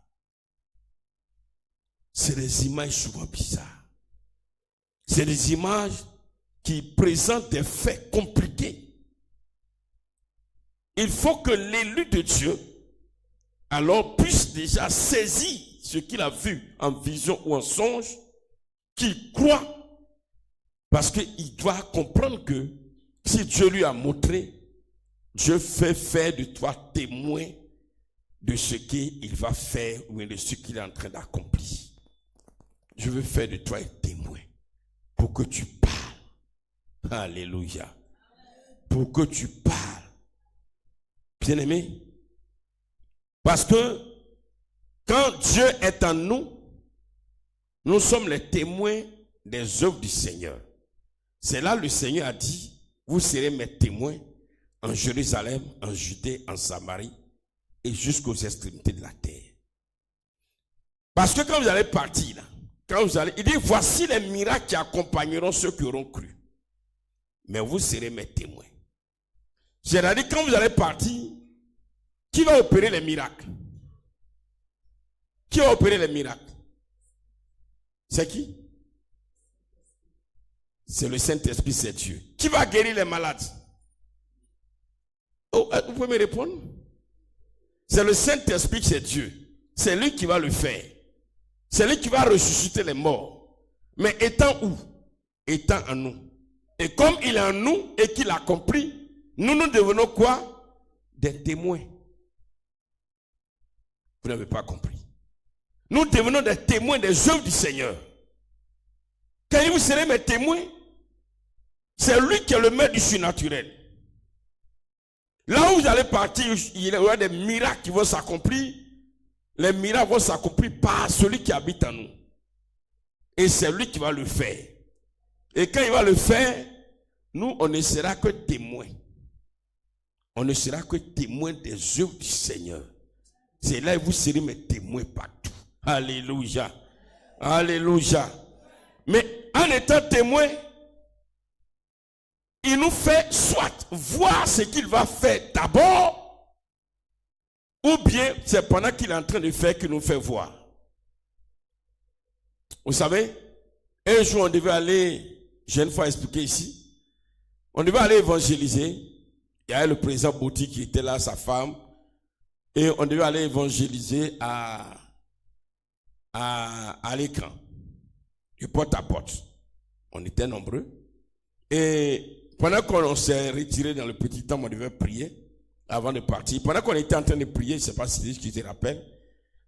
C'est des images souvent bizarres. C'est des images qui présentent des faits compliqués. Il faut que l'élu de Dieu, alors, puisse déjà saisir ce qu'il a vu en vision ou en songe, qu'il croit, parce qu'il doit comprendre que si Dieu lui a montré, Dieu fait faire de toi témoin de ce qu'il va faire ou de ce qu'il est en train d'accomplir. Je veux faire de toi un témoin pour que tu parles. Alléluia. Pour que tu parles. Bien-aimé, parce que quand Dieu est en nous, nous sommes les témoins des œuvres du Seigneur. C'est là le Seigneur a dit, vous serez mes témoins en Jérusalem, en Judée, en Samarie et jusqu'aux extrémités de la terre. Parce que quand vous allez partir, là, il dit, voici les miracles qui accompagneront ceux qui auront cru. Mais vous serez mes témoins. C'est-à-dire, quand vous allez partir, qui va opérer les miracles? Qui va opérer les miracles? C'est qui? C'est le Saint-Esprit, c'est Dieu. Qui va guérir les malades? Oh, vous pouvez me répondre? C'est le Saint-Esprit, c'est Dieu. C'est lui qui va le faire. C'est lui qui va ressusciter les morts. Mais étant où? Étant en nous. Et comme il est en nous et qu'il accomplit, nous devenons quoi? Des témoins. Vous n'avez pas compris. Nous devenons des témoins des œuvres du Seigneur. Quand vous serez mes témoins, c'est lui qui est le maître du surnaturel. Là où vous allez partir, il y aura des miracles qui vont s'accomplir. Les miracles vont s'accomplir par celui qui habite en nous. Et c'est lui qui va le faire. Et quand il va le faire, nous, on ne sera que témoins. On ne sera que témoins des œuvres du Seigneur. C'est là que vous serez mes témoins partout. Alléluia. Alléluia. Mais en étant témoin, il nous fait soit voir ce qu'il va faire d'abord, ou bien c'est pendant qu'il est en train de faire qu'il nous fait voir. Vous savez, un jour on devait aller, j'ai une fois expliqué ici, on devait aller évangéliser. Il y avait le président Bouti qui était là, sa femme, et on devait aller évangéliser à l'écran, du porte à porte. On était nombreux. Et pendant qu'on s'est retiré dans le petit temps, on devait prier avant de partir. Pendant qu'on était en train de prier, je ne sais pas si tu te rappelles,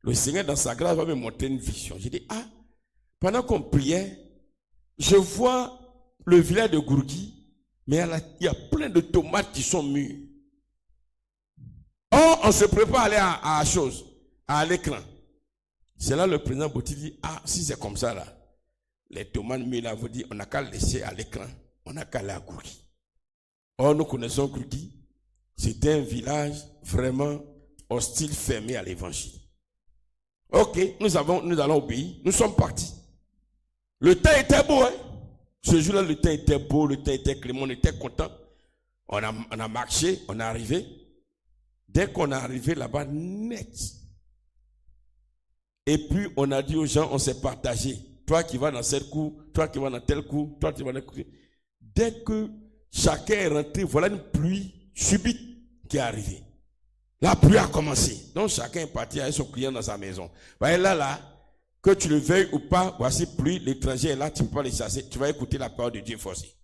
le Seigneur dans sa grâce va me montrer une vision. J'ai dit, pendant qu'on priait, je vois le village de Gourgui, mais il y a plein de tomates qui sont mûres. Oh, on se prépare à aller à l'écran. C'est là le président Bouti dit, si c'est comme ça là, les tomates mûres là, vous dit, on n'a qu'à laisser à l'écran, on n'a qu'à aller à Gourgui. Or, nous connaissons Gourgui, c'était un village vraiment hostile, fermé à l'évangile. Ok, nous allons obéir, nous sommes partis. Le temps était beau, hein. Ce jour-là, le temps était beau, le temps était clément, on était content. On a marché, on est arrivé. Dès qu'on est arrivé là-bas, net. Et puis, on a dit aux gens, on s'est partagé. Toi qui vas dans cette cour, toi qui vas dans tel cour, toi qui vas dans tel cour. Dès que chacun est rentré, voilà une pluie subite qui est arrivée. La pluie a commencé. Donc, chacun est parti avec son client dans sa maison. Vous voyez là, que tu le veuilles ou pas, voici pluie, l'étranger est là, tu ne peux pas les chasser. Tu vas écouter la parole de Dieu forcée.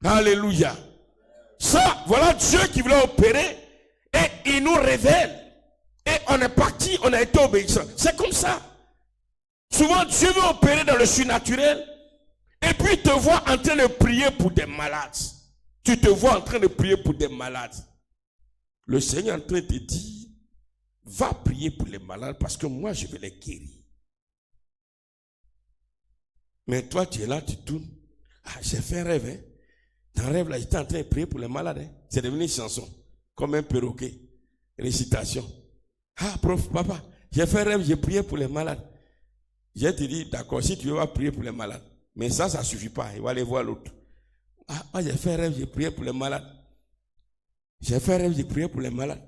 Alléluia. Ça, voilà Dieu qui voulait opérer et il nous révèle. Et on est parti, on a été obéissant. C'est comme ça. Souvent, Dieu veut opérer dans le surnaturel et puis il te voit en train de prier pour des malades. Tu te vois en train de prier pour des malades. Le Seigneur est en train de te dire, va prier pour les malades parce que moi, je vais les guérir. Mais toi, tu es là, tu tournes. J'ai fait un rêve. Hein? Dans le rêve, là, j'étais en train de prier pour les malades. Hein? C'est devenu une chanson, comme un perroquet. Récitation. Prof, papa, j'ai fait un rêve, j'ai prié pour les malades. Je te dis, d'accord, si tu veux, prier pour les malades. Mais ça ne suffit pas. Il va aller voir l'autre. Ah, moi, j'ai fait rêve, j'ai prié pour les malades. J'ai fait rêve, j'ai prié pour les malades.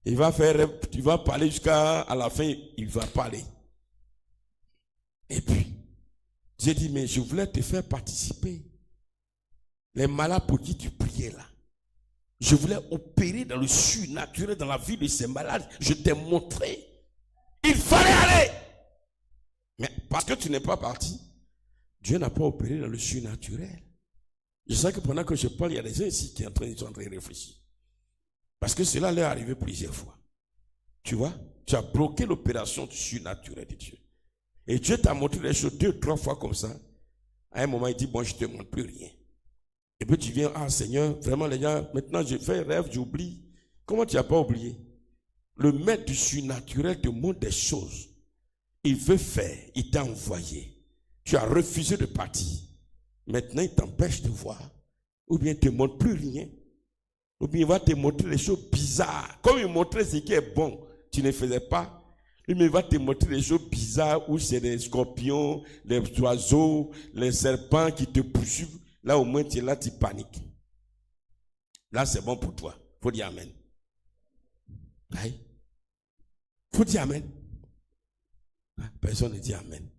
Il va faire rêve, tu vas parler jusqu'à la fin, il va parler. Et puis, j'ai dit, mais je voulais te faire participer. Les malades pour qui tu priais là. Je voulais opérer dans le surnaturel, dans la vie de ces malades. Je t'ai montré. Il fallait aller. Mais parce que tu n'es pas parti, Dieu n'a pas opéré dans le surnaturel. Je sais que pendant que je parle, il y a des gens ici qui sont en train de réfléchir. Parce que cela leur est arrivé plusieurs fois. Tu vois, tu as bloqué l'opération du surnaturel de Dieu. Et Dieu t'a montré les choses 2, 3 fois comme ça. À un moment, il dit, bon, je ne te montre plus rien. Et puis tu viens, ah Seigneur, vraiment les gars, maintenant je fais un rêve, j'oublie. Comment tu n'as pas oublié? Le maître du surnaturel te montre des choses. Il veut faire, il t'a envoyé. Tu as refusé de partir. Maintenant il t'empêche de voir. Ou bien il ne te montre plus rien. Ou bien il va te montrer les choses bizarres. Comme il montrait ce qui est bon, tu ne faisais pas. Lui, il va te montrer les choses bizarres où c'est les scorpions, les oiseaux, les serpents qui te poursuivent. Là, au moins, tu es là, tu paniques. Là, c'est bon pour toi. Il faut dire Amen. Il faut dire Amen. Personne ne dit Amen.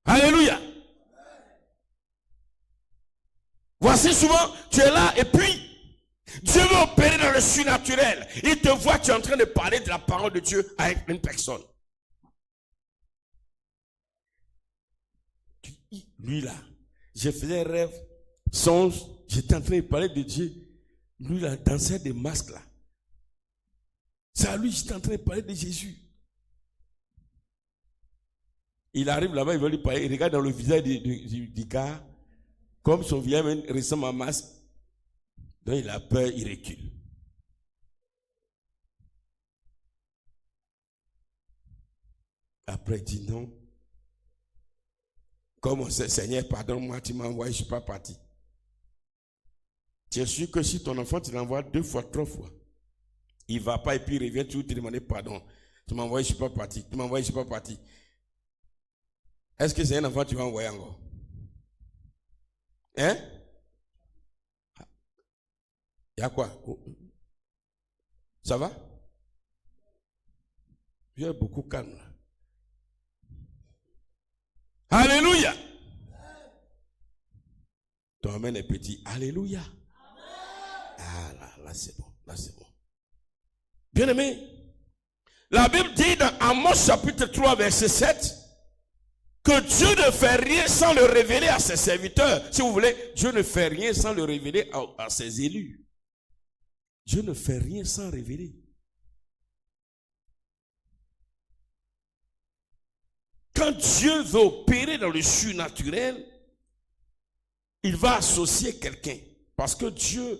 Alléluia. Voici souvent, tu es là et puis, Dieu veut opérer dans le surnaturel. Il te voit, tu es en train de parler de la parole de Dieu avec une personne. Lui là, je faisais un rêve, songe, j'étais en train de parler de Dieu. Lui là, dansait des masques là. C'est à lui, j'étais en train de parler de Jésus. Il arrive là-bas, il veut lui parler, il regarde dans le visage du gars, comme son visage ressemble à un masque. Donc il a peur, il recule. Après il dit non. Comme on sait, Seigneur, pardonne-moi, tu m'as envoyé, je ne suis pas parti. Tu es sûr que si ton enfant, tu l'envoies 2 fois, 3 fois, il ne va pas et puis il revient toujours te demander pardon. Tu m'as envoyé, je ne suis pas parti. Tu m'as envoyé, je ne suis pas parti. Est-ce que c'est un enfant que tu vas envoyer encore? Hein? Il y a quoi? Ça va? Tu es beaucoup calme là. Alléluia. Ton amen est petit. Alléluia. Ah là c'est bon. Là c'est bon. Bien aimé, la Bible dit dans Amos chapitre 3 verset 7 que Dieu ne fait rien sans le révéler à ses serviteurs. Si vous voulez, Dieu ne fait rien sans le révéler à ses élus. Dieu ne fait rien sans révéler. Quand Dieu veut opérer dans le surnaturel, il va associer quelqu'un. Parce que Dieu,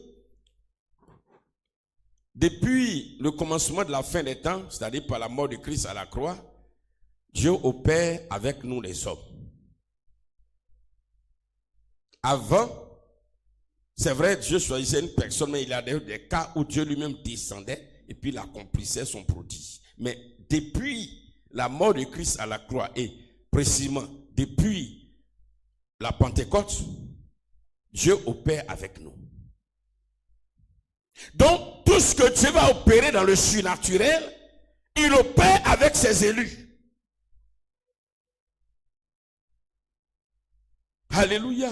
depuis le commencement de la fin des temps, c'est-à-dire par la mort de Christ à la croix, Dieu opère avec nous les hommes. Avant, c'est vrai, Dieu choisissait une personne, mais il y a des cas où Dieu lui-même descendait et puis il accomplissait son prodige. Mais depuis la mort de Christ à la croix et précisément depuis la Pentecôte, Dieu opère avec nous. Donc, tout ce que Dieu va opérer dans le surnaturel, il opère avec ses élus. Alléluia.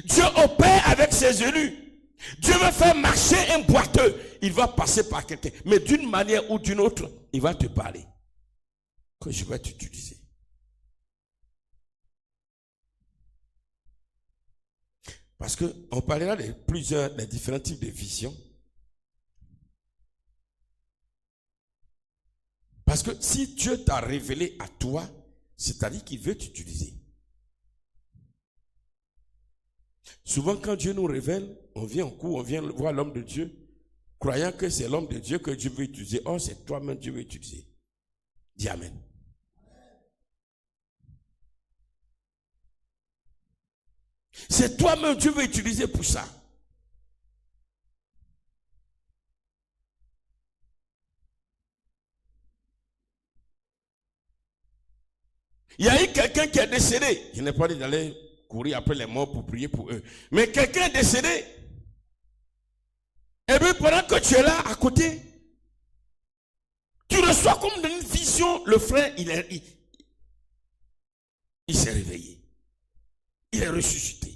Dieu opère avec ses élus. Dieu veut faire marcher un boiteux. Il va passer par quelqu'un. Mais d'une manière ou d'une autre, il va te parler. Que je vais t'utiliser. Parce qu'on parlera de des différents types de visions. Parce que si Dieu t'a révélé à toi, c'est-à-dire qu'il veut t'utiliser. Souvent quand Dieu nous révèle, on vient en cours, on vient voir l'homme de Dieu, croyant que c'est l'homme de Dieu que Dieu veut utiliser. Or, c'est toi-même que Dieu veut utiliser. Dis Amen. C'est toi-même que Dieu veut utiliser pour ça. Il y a eu quelqu'un qui est décédé. Je n'ai pas dit d'aller courir après les morts pour prier pour eux. Mais quelqu'un est décédé. Et puis pendant que tu es là à côté, tu reçois comme dans une vision, le frère, il s'est réveillé. Il est ressuscité.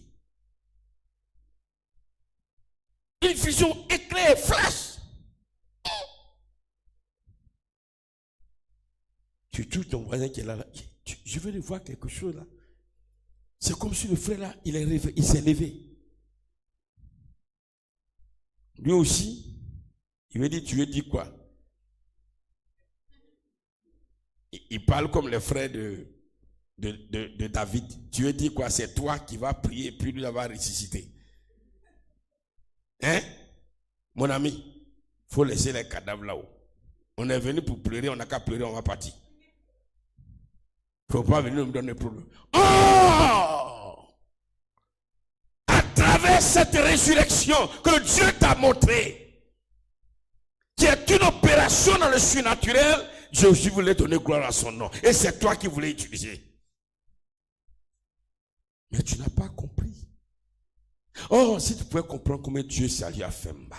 Une vision éclair, flash. Tu touches ton voisin qui est là. Je veux lui voir quelque chose là. C'est comme si le frère là, il s'est levé. Lui aussi, il me dit, tu veux dire quoi? Il parle comme les frères de David. Tu veux dire quoi? C'est toi qui vas prier et puis lui va ressusciter. Hein? Mon ami, il faut laisser les cadavres là-haut. On est venu pour pleurer, on n'a qu'à pleurer, on va partir. Il ne faut pas venir me donner problème. Oh! À travers cette résurrection que Dieu t'a montré, qui est une opération dans le surnaturel, Dieu aussi voulait donner gloire à son nom. Et c'est toi qui voulais utiliser. Mais tu n'as pas compris. Oh, si tu pouvais comprendre comment Dieu, ça lui a fait mal.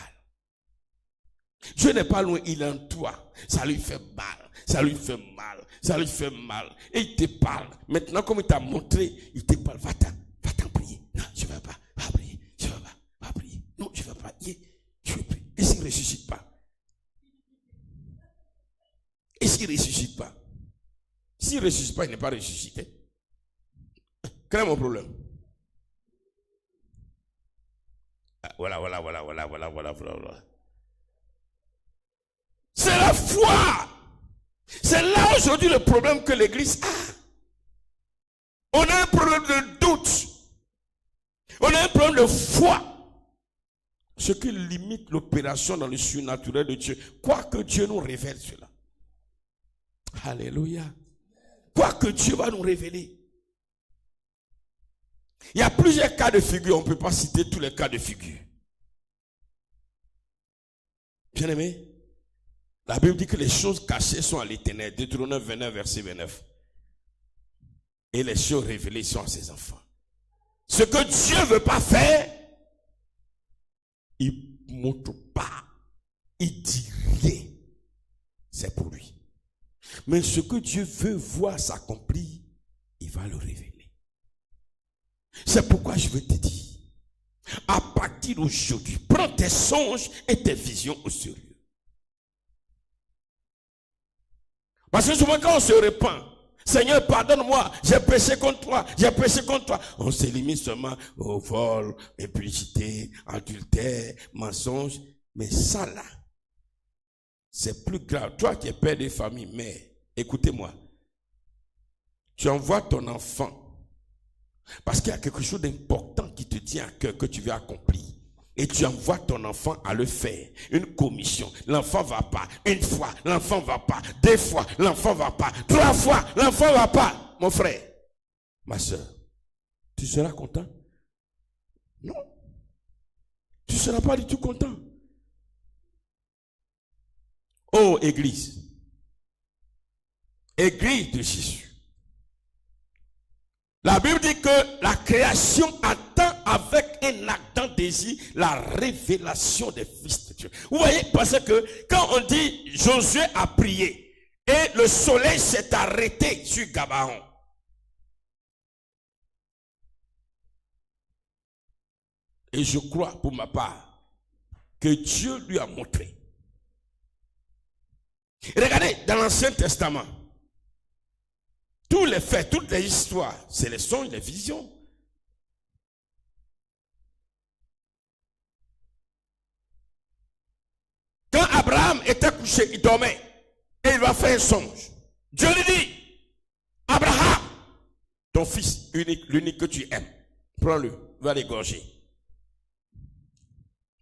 Dieu n'est pas loin, il est en toi. Ça lui fait mal, ça lui fait mal, ça lui fait mal. Et il te parle. Maintenant, comme il t'a montré, il te parle. Va-t'en prier. Non, je ne vais pas. Va prier. Je ne vais pas. Va prier. Non, je ne vais pas prier. Je vais prier. Et s'il ne ressuscite pas? Et s'il ne ressuscite pas? S'il ne ressuscite pas, il n'est pas ressuscité. Quel est mon problème? Voilà. C'est la foi. C'est là aujourd'hui le problème que l'Église a. On a un problème de doute. On a un problème de foi. Ce qui limite l'opération dans le surnaturel de Dieu. Quoique Dieu nous révèle cela. Alléluia. Quoique Dieu va nous révéler. Il y a plusieurs cas de figure. On ne peut pas citer tous les cas de figure. Bien aimé, la Bible dit que les choses cachées sont à l'Éternel. Deutéronome 29, verset 29. Et les choses révélées sont à ses enfants. Ce que Dieu ne veut pas faire, il ne montre pas. Il dit rien. C'est pour lui. Mais ce que Dieu veut voir s'accomplir, il va le révéler. C'est pourquoi je veux te dire, à partir d'aujourd'hui, prends tes songes et tes visions au sérieux. Parce que souvent quand on se répand, Seigneur, pardonne-moi, j'ai péché contre toi, j'ai péché contre toi. On se limite seulement au vol, impudicité, adultère, mensonge. Mais ça là, c'est plus grave. Toi qui es père de famille, mère, écoutez-moi. Tu envoies ton enfant parce qu'il y a quelque chose d'important qui te tient à cœur, que tu veux accomplir. Et tu envoies ton enfant à le faire. Une commission. L'enfant ne va pas. Une fois, l'enfant ne va pas. Deux fois, l'enfant ne va pas. Trois fois, l'enfant ne va pas. Mon frère, ma soeur, tu seras content? Non. Tu ne seras pas du tout content. Oh, Église. Église de Jésus. La Bible dit que la création attend avec un ardent désir la révélation des fils de Dieu. Vous voyez, parce que quand on dit Josué a prié et le soleil s'est arrêté sur Gabaon. Et je crois pour ma part que Dieu lui a montré. Regardez dans l'Ancien Testament. Tous les faits, toutes les histoires, c'est les songes, les visions. Quand Abraham était couché, il dormait. Et il va faire un songe. Dieu lui dit, Abraham, ton fils unique, l'unique que tu aimes, prends-le, va l'égorger.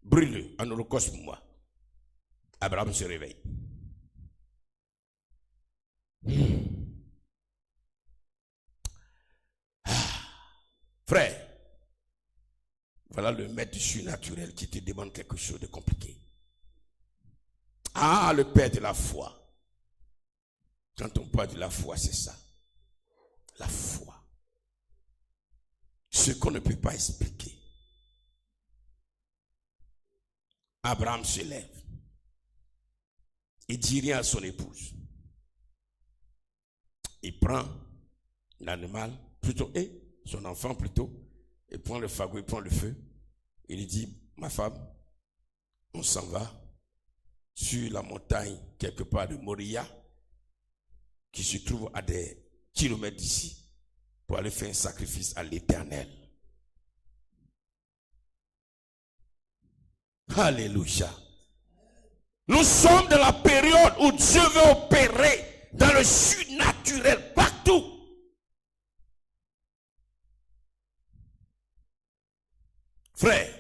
Brûle-le en holocauste pour moi. Abraham se réveille. Frère, voilà le maître du surnaturel qui te demande quelque chose de compliqué. Ah, le père de la foi. Quand on parle de la foi, c'est ça. La foi. Ce qu'on ne peut pas expliquer. Abraham se lève. Il dit rien à son épouse. Il prend l'animal, plutôt, et son enfant plutôt, il prend le fagot, il prend le feu. Il lui dit, ma femme, on s'en va sur la montagne quelque part de Moria, qui se trouve à des kilomètres d'ici, pour aller faire un sacrifice à l'Éternel. Alléluia. Nous sommes dans la période où Dieu veut opérer dans le surnaturel partout. Frère,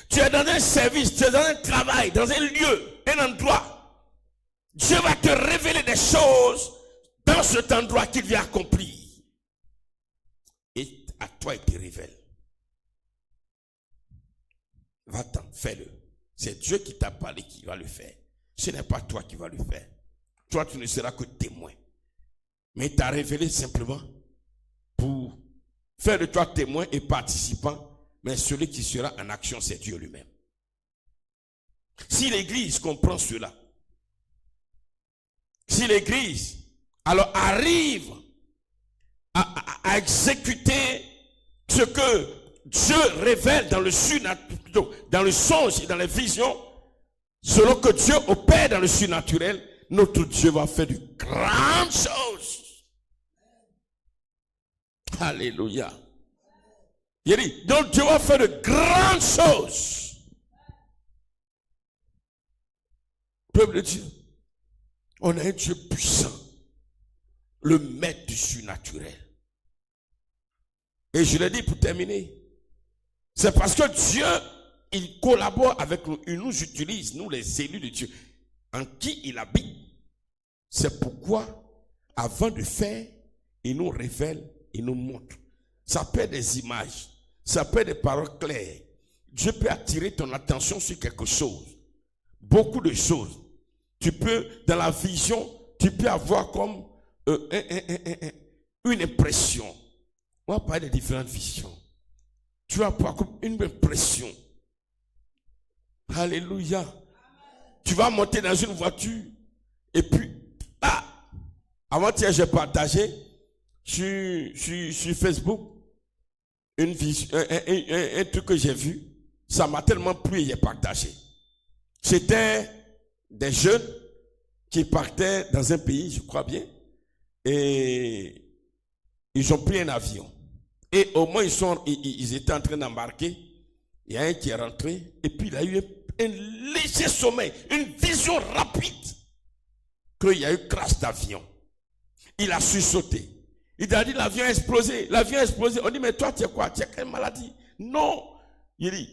tu es dans un service, tu es dans un travail, dans un lieu, un endroit. Dieu va te révéler des choses dans cet endroit qu'il vient accomplir. Et à toi, il te révèle. Va-t'en, fais-le. C'est Dieu qui t'a parlé qui va le faire. Ce n'est pas toi qui vas le faire. Toi, tu ne seras que témoin. Mais il t'a révélé simplement pour faire de toi témoin et participant. Mais celui qui sera en action, c'est Dieu lui-même. Si l'Église comprend cela, si l'Église alors arrive à exécuter ce que Dieu révèle dans le dans le songe et dans les visions, selon que Dieu opère dans le surnaturel, notre Dieu va faire de grandes choses. Alléluia. Il dit, donc Dieu va faire de grandes choses. Peuple de Dieu, on a un Dieu puissant, le maître du surnaturel. Et je l'ai dit pour terminer, c'est parce que Dieu, il collabore avec nous, il nous utilise, nous les élus de Dieu, en qui il habite. C'est pourquoi, avant de faire, il nous révèle, il nous montre. Ça peut être des images, ça peut être des paroles claires. Dieu peut attirer ton attention sur quelque chose. Beaucoup de choses. Tu peux, dans la vision, tu peux avoir comme une impression. On va parler de différentes visions. Tu vas avoir comme une impression. Alléluia. Tu vas monter dans une voiture et puis, avant-hier, j'ai partagé sur Facebook un truc que j'ai vu. Ça m'a tellement plu et j'ai partagé. C'était des jeunes qui partaient dans un pays, je crois bien, et ils ont pris un avion. Et au moins, ils étaient en train d'embarquer. Il y a un qui est rentré, et puis il a eu un léger sommeil, une vision rapide, qu'il y a eu crash d'avion. Il a sursauté. Il a dit, l'avion a explosé. L'avion a explosé. On dit, mais toi, tu es quoi? Tu as quelle maladie? Non. Il dit,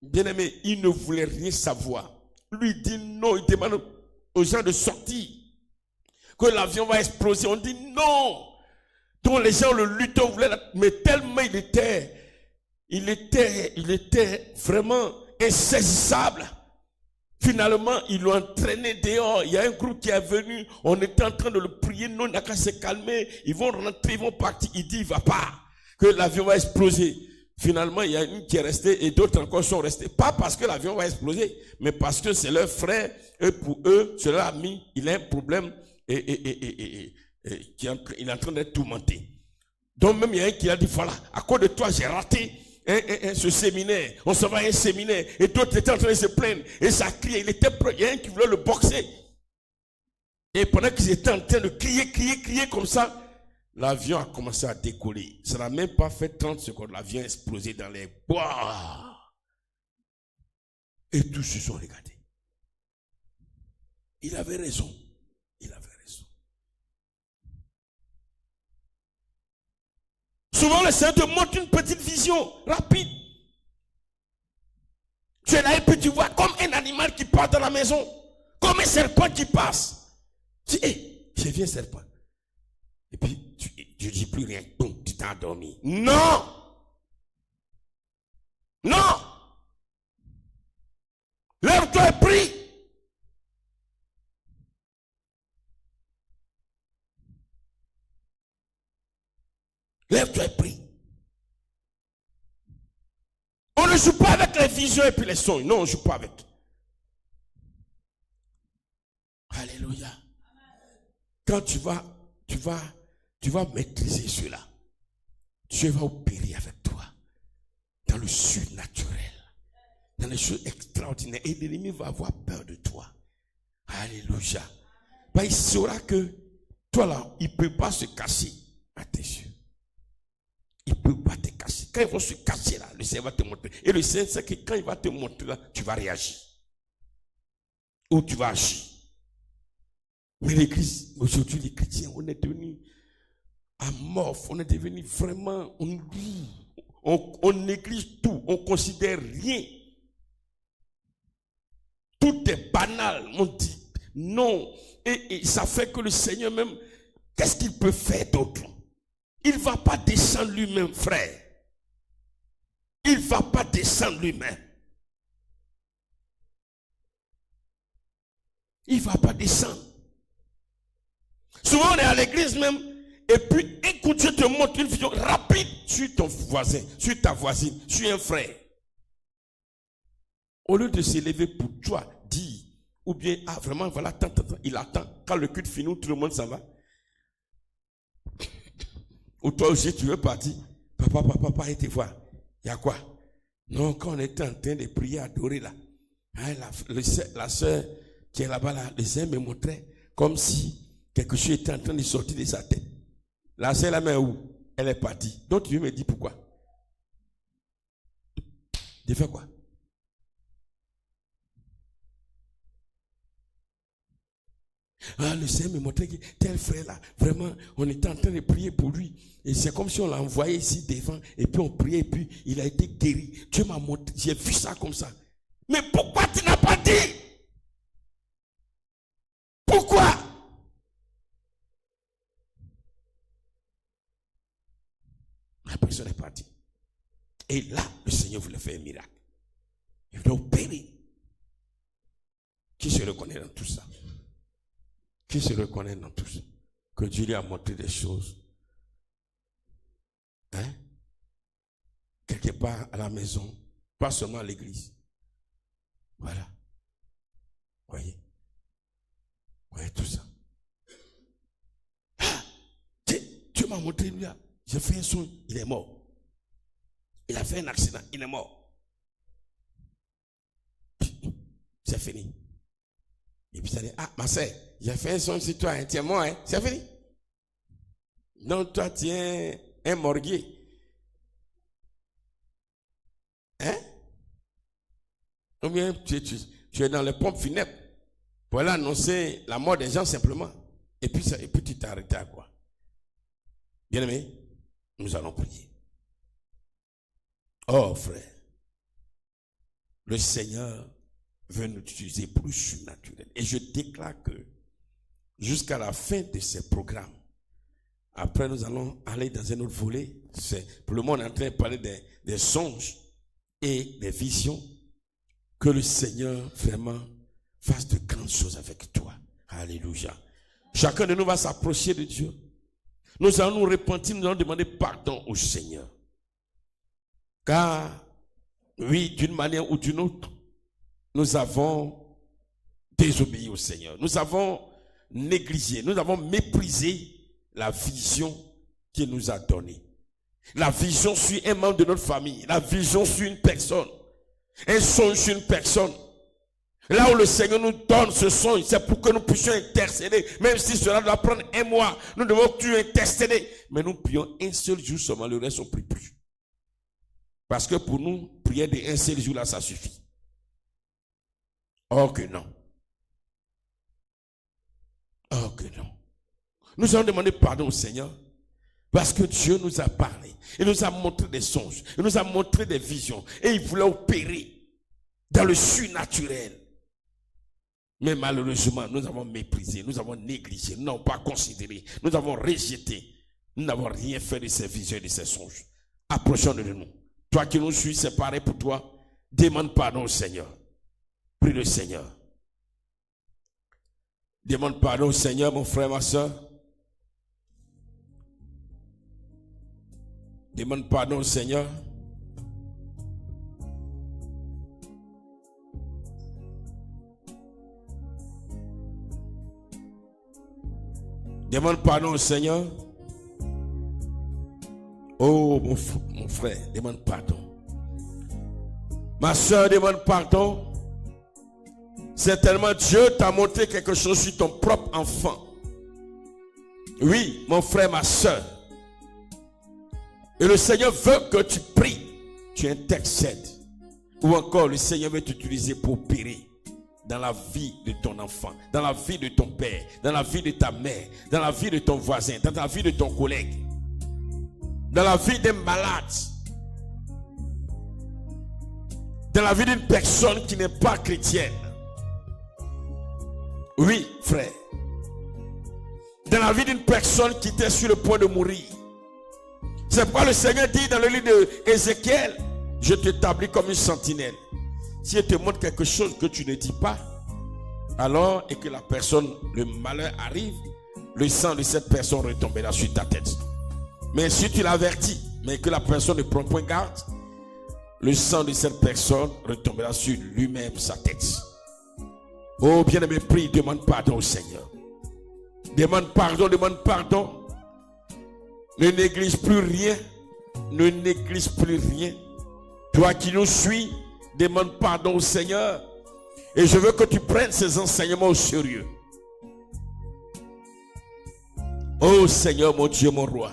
bien aimé, il ne voulait rien savoir. Lui, il dit non. Il demande aux gens de sortir. Que l'avion va exploser. On dit non. Donc les gens le luttent, mais tellement il était vraiment insaisissable. Finalement, ils l'ont entraîné dehors. Il y a un groupe qui est venu. On était en train de le prier. Non, il n'a qu'à se calmer. Ils vont rentrer, ils vont partir. Il dit, il ne va pas. Que l'avion va exploser. Finalement, il y a une qui est restée et d'autres encore sont restés. Pas parce que l'avion va exploser, mais parce que c'est leur frère. Et pour eux, c'est leur ami. Il a un problème il est en train d'être tourmenté. Donc même il y a un qui a dit, voilà, à cause de toi, j'ai raté ce séminaire. On s'en va à un séminaire. Et d'autres étaient en train de se plaindre. Et ça criait. Il y a un qui voulait le boxer. Et pendant qu'ils étaient en train de crier comme ça, l'avion a commencé à décoller. Ça n'a même pas fait 30 secondes. L'avion a explosé dans les bois. Et tous se sont regardés. Il avait raison. Il avait raison. Souvent, le Seigneur te montre une petite vision rapide. Tu es là et puis tu vois comme un animal qui passe dans la maison. Comme un serpent qui passe. Tu dis, hé, j'ai vu un serpent. Et puis, tu ne dis plus rien. Boum, tu t'es endormi. Non! Non! Lève-toi et prie. Lève-toi et prie. On ne joue pas avec les visions et puis les songes. Non, on ne joue pas avec. Alléluia. Quand tu vas maîtriser cela, Dieu va opérer avec toi dans le surnaturel, dans les choses extraordinaires. Et l'ennemi va avoir peur de toi. Alléluia. Ben, il saura que toi là, il ne peut pas se cacher à tes yeux. Il ne peut pas te cacher. Quand ils vont se cacher là, le Seigneur va te montrer. Et le Seigneur sait que quand il va te montrer là, tu vas réagir. Ou tu vas agir. Mais l'église, aujourd'hui, les chrétiens, on est devenus amorphes, on est devenus vraiment, on néglige tout, on considère rien. Tout est banal, on dit non. Et ça fait que le Seigneur même, qu'est-ce qu'il peut faire d'autre? Il ne va pas descendre lui-même, frère. Il ne va pas descendre lui-même. Il ne va pas descendre. Souvent on est à l'église même, et puis écoute, Dieu te montre une vision rapide sur ton voisin, sur ta voisine, sur un frère. Au lieu de s'élever pour toi, dire, ou bien, ah vraiment, voilà, attends, il attend. Quand le culte finit, tout le monde s'en va. Ou toi aussi, tu veux partir. Papa, et te voir. Il y a quoi? Non, quand on était en train de prier, adorer là, hein, la soeur qui est là-bas, là, le Seigneur me montrait comme si quelque chose était en train de sortir de sa tête. La sœur, la main où? Elle est partie. Donc tu me dis pourquoi? De faire quoi? Ah, le Seigneur me montrait que tel frère là, vraiment, on était en train de prier pour lui. Et c'est comme si on l'a envoyé ici devant, et puis on priait, et puis il a été guéri. Dieu m'a montré, j'ai vu ça comme ça. Mais pourquoi tu n'as pas dit? Pourquoi? La personne est partie. Et là, le Seigneur voulait faire un miracle. Il voulait opérer. Qui se reconnaît dans tout ça? Qui se reconnaît dans tout ça? Que Dieu lui a montré des choses. Hein? Quelque part à la maison, pas seulement à l'église. Voilà. Voyez? Voyez tout ça. Ah, Dieu m'a montré lui là. J'ai fait un son, il est mort. Il a fait un accident, il est mort. C'est fini. Et puis ça dit, ah, ma soeur, j'ai fait un son sur toi, hein, tu es mort, hein, c'est fini. Donc toi, tu es un morguier. Hein? Ou bien tu es dans les pompes funèbres pour aller annoncer la mort des gens simplement. Et puis tu t'es arrêté à quoi? Bien aimé, nous allons prier. Oh frère, le Seigneur veut nous utiliser pour le surnaturel. Et je déclare que jusqu'à la fin de ces programmes, après nous allons aller dans un autre volet. Pour le moment, on est en train de parler des songes et des visions. Que le Seigneur vraiment fasse de grandes choses avec toi. Alléluia. Chacun de nous va s'approcher de Dieu. Nous allons nous repentir, nous allons demander pardon au Seigneur. Car, oui, d'une manière ou d'une autre, nous avons désobéi au Seigneur. Nous avons négligé, nous avons méprisé la vision qu'il nous a donnée. La vision sur un membre de notre famille, la vision sur une personne, un songe sur une personne. Là où le Seigneur nous donne ce songe, c'est pour que nous puissions intercéder. Même si cela doit prendre un mois, nous devons plus intercéder. Mais nous prions un seul jour seulement, le reste on ne prie plus. Parce que pour nous, prier d'un seul jour là, ça suffit. Oh que non. Oh que non. Nous allons demander pardon au Seigneur. Parce que Dieu nous a parlé. Il nous a montré des songes. Il nous a montré des visions. Et il voulait opérer dans le surnaturel. Mais malheureusement, nous avons méprisé, nous avons négligé, nous n'avons pas considéré, nous avons rejeté. Nous n'avons rien fait de ces visions et de ces songes. Approchons de nous. Toi qui nous suis, c'est pareil pour toi. Demande pardon au Seigneur. Prie le Seigneur. Demande pardon au Seigneur, mon frère, ma soeur. Demande pardon au Seigneur. Demande pardon au Seigneur. Oh, mon frère, demande pardon. Ma soeur, demande pardon. Certainement, Dieu t'a montré quelque chose sur ton propre enfant. Oui, mon frère, ma soeur. Et le Seigneur veut que tu pries, tu intercèdes. Ou encore, le Seigneur veut t'utiliser pour opérer dans la vie de ton enfant, dans la vie de ton père, dans la vie de ta mère, dans la vie de ton voisin, dans la vie de ton collègue, dans la vie des malades, dans la vie d'une personne qui n'est pas chrétienne. Oui, frère. Dans la vie d'une personne qui était sur le point de mourir. C'est pourquoi le Seigneur dit dans le livre d'Ézéchiel, je t'établis comme une sentinelle. Si elle te montre quelque chose que tu ne dis pas, alors, et que la personne, le malheur arrive, le sang de cette personne retombera sur ta tête. Mais si tu l'avertis, mais que la personne ne prend point garde, le sang de cette personne retombera sur lui-même, sa tête. Oh, bien-aimé, prie, demande pardon au Seigneur. Demande pardon, demande pardon. Ne néglige plus rien. Ne néglige plus rien. Toi qui nous suis, demande pardon au Seigneur. Et je veux que tu prennes ces enseignements au sérieux. Oh Seigneur, mon Dieu, mon roi.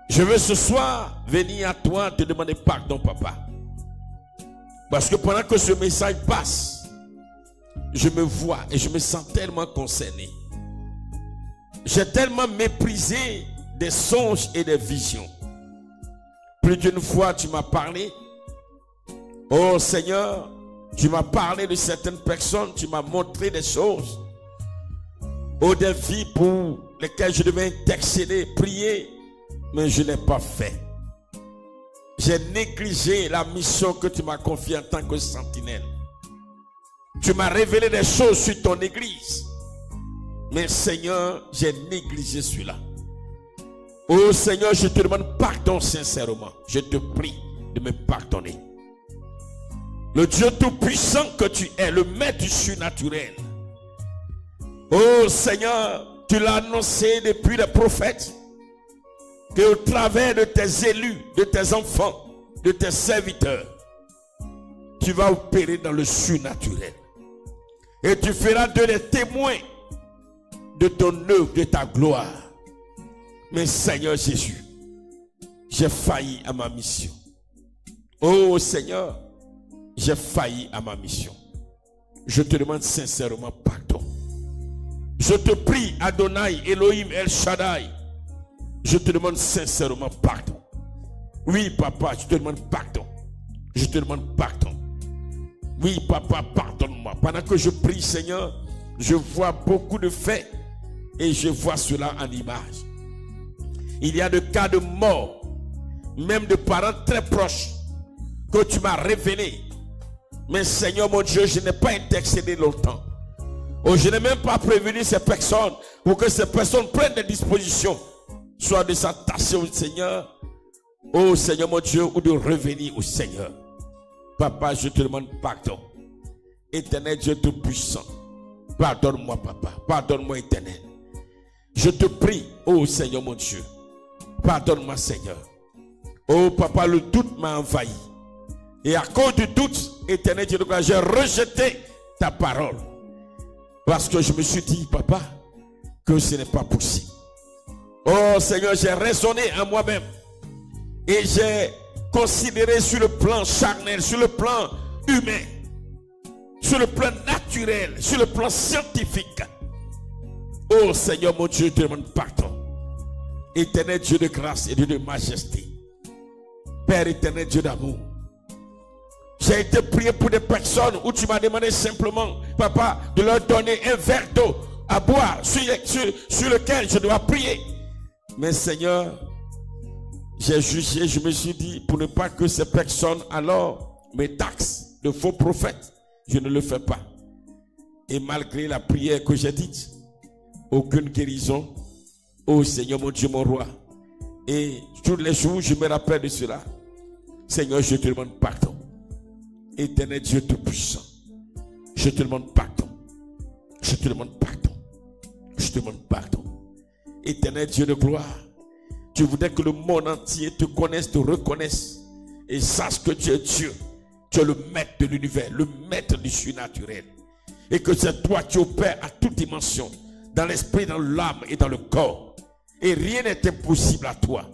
Je veux ce soir venir à toi te demander pardon, papa. Parce que pendant que ce message passe, je me vois et je me sens tellement concerné. J'ai tellement méprisé des songes et des visions. Plus d'une fois, tu m'as parlé. Oh Seigneur, tu m'as parlé de certaines personnes, tu m'as montré des choses. Oh, des vies pour lesquelles je devais intercéder, prier, mais je ne l'ai pas fait. J'ai négligé la mission que tu m'as confiée en tant que sentinelle. Tu m'as révélé des choses sur ton église. Mais Seigneur, j'ai négligé cela. Oh Seigneur, je te demande pardon sincèrement. Je te prie de me pardonner. Le Dieu tout-puissant que tu es, le maître du surnaturel. Oh Seigneur, tu l'as annoncé depuis les prophètes. Que au travers de tes élus, de tes enfants, de tes serviteurs, tu vas opérer dans le surnaturel. Et tu feras d'eux des témoins de ton œuvre, de ta gloire. Mais Seigneur Jésus, j'ai failli à ma mission. Oh Seigneur, j'ai failli à ma mission. Je te demande sincèrement pardon. Je te prie, Adonai, Elohim, El Shaddai. Je te demande sincèrement pardon. Oui, papa, je te demande pardon. Je te demande pardon. Oui, papa, pardonne-moi. Pendant que je prie, Seigneur, je vois beaucoup de faits et je vois cela en image. Il y a des cas de mort, même de parents très proches, que tu m'as révélés. Mais Seigneur, mon Dieu, je n'ai pas intercédé longtemps. Oh, je n'ai même pas prévenu ces personnes pour que ces personnes prennent des dispositions, soit de s'attacher au Seigneur, oh Seigneur mon Dieu, ou de revenir au Seigneur. Papa, je te demande pardon. Éternel Dieu Tout-Puissant, pardonne-moi, papa. Pardonne-moi, Éternel. Je te prie, oh Seigneur mon Dieu, pardonne-moi, Seigneur. Oh papa, le doute m'a envahi. Et à cause du doute, Éternel Dieu, j'ai rejeté ta parole. Parce que je me suis dit, papa, que ce n'est pas possible. Oh Seigneur, j'ai raisonné en moi-même. Et j'ai considéré sur le plan charnel, sur le plan humain, sur le plan naturel, sur le plan scientifique. Oh Seigneur mon Dieu, je te demande pardon. Éternel Dieu de grâce et Dieu de majesté. Père éternel Dieu d'amour. J'ai été prié pour des personnes où tu m'as demandé simplement, papa, de leur donner un verre d'eau à boire sur lequel je dois prier. Mais Seigneur, j'ai jugé, je me suis dit, pour ne pas que ces personnes alors me taxent de faux prophètes, je ne le fais pas. Et malgré la prière que j'ai dite, aucune guérison. Oh Seigneur mon Dieu, mon roi. Et tous les jours, je me rappelle de cela. Seigneur, je te demande pardon. Éternel Dieu Tout-Puissant, je te demande pardon. Je te demande pardon. Je te demande pardon. Éternel Dieu de gloire, tu voudrais que le monde entier te connaisse, te reconnaisse et sache que tu es Dieu. Tu es le maître de l'univers, le maître du surnaturel. Et que c'est toi qui opères à toute dimension, dans l'esprit, dans l'âme et dans le corps. Et rien n'est impossible à toi.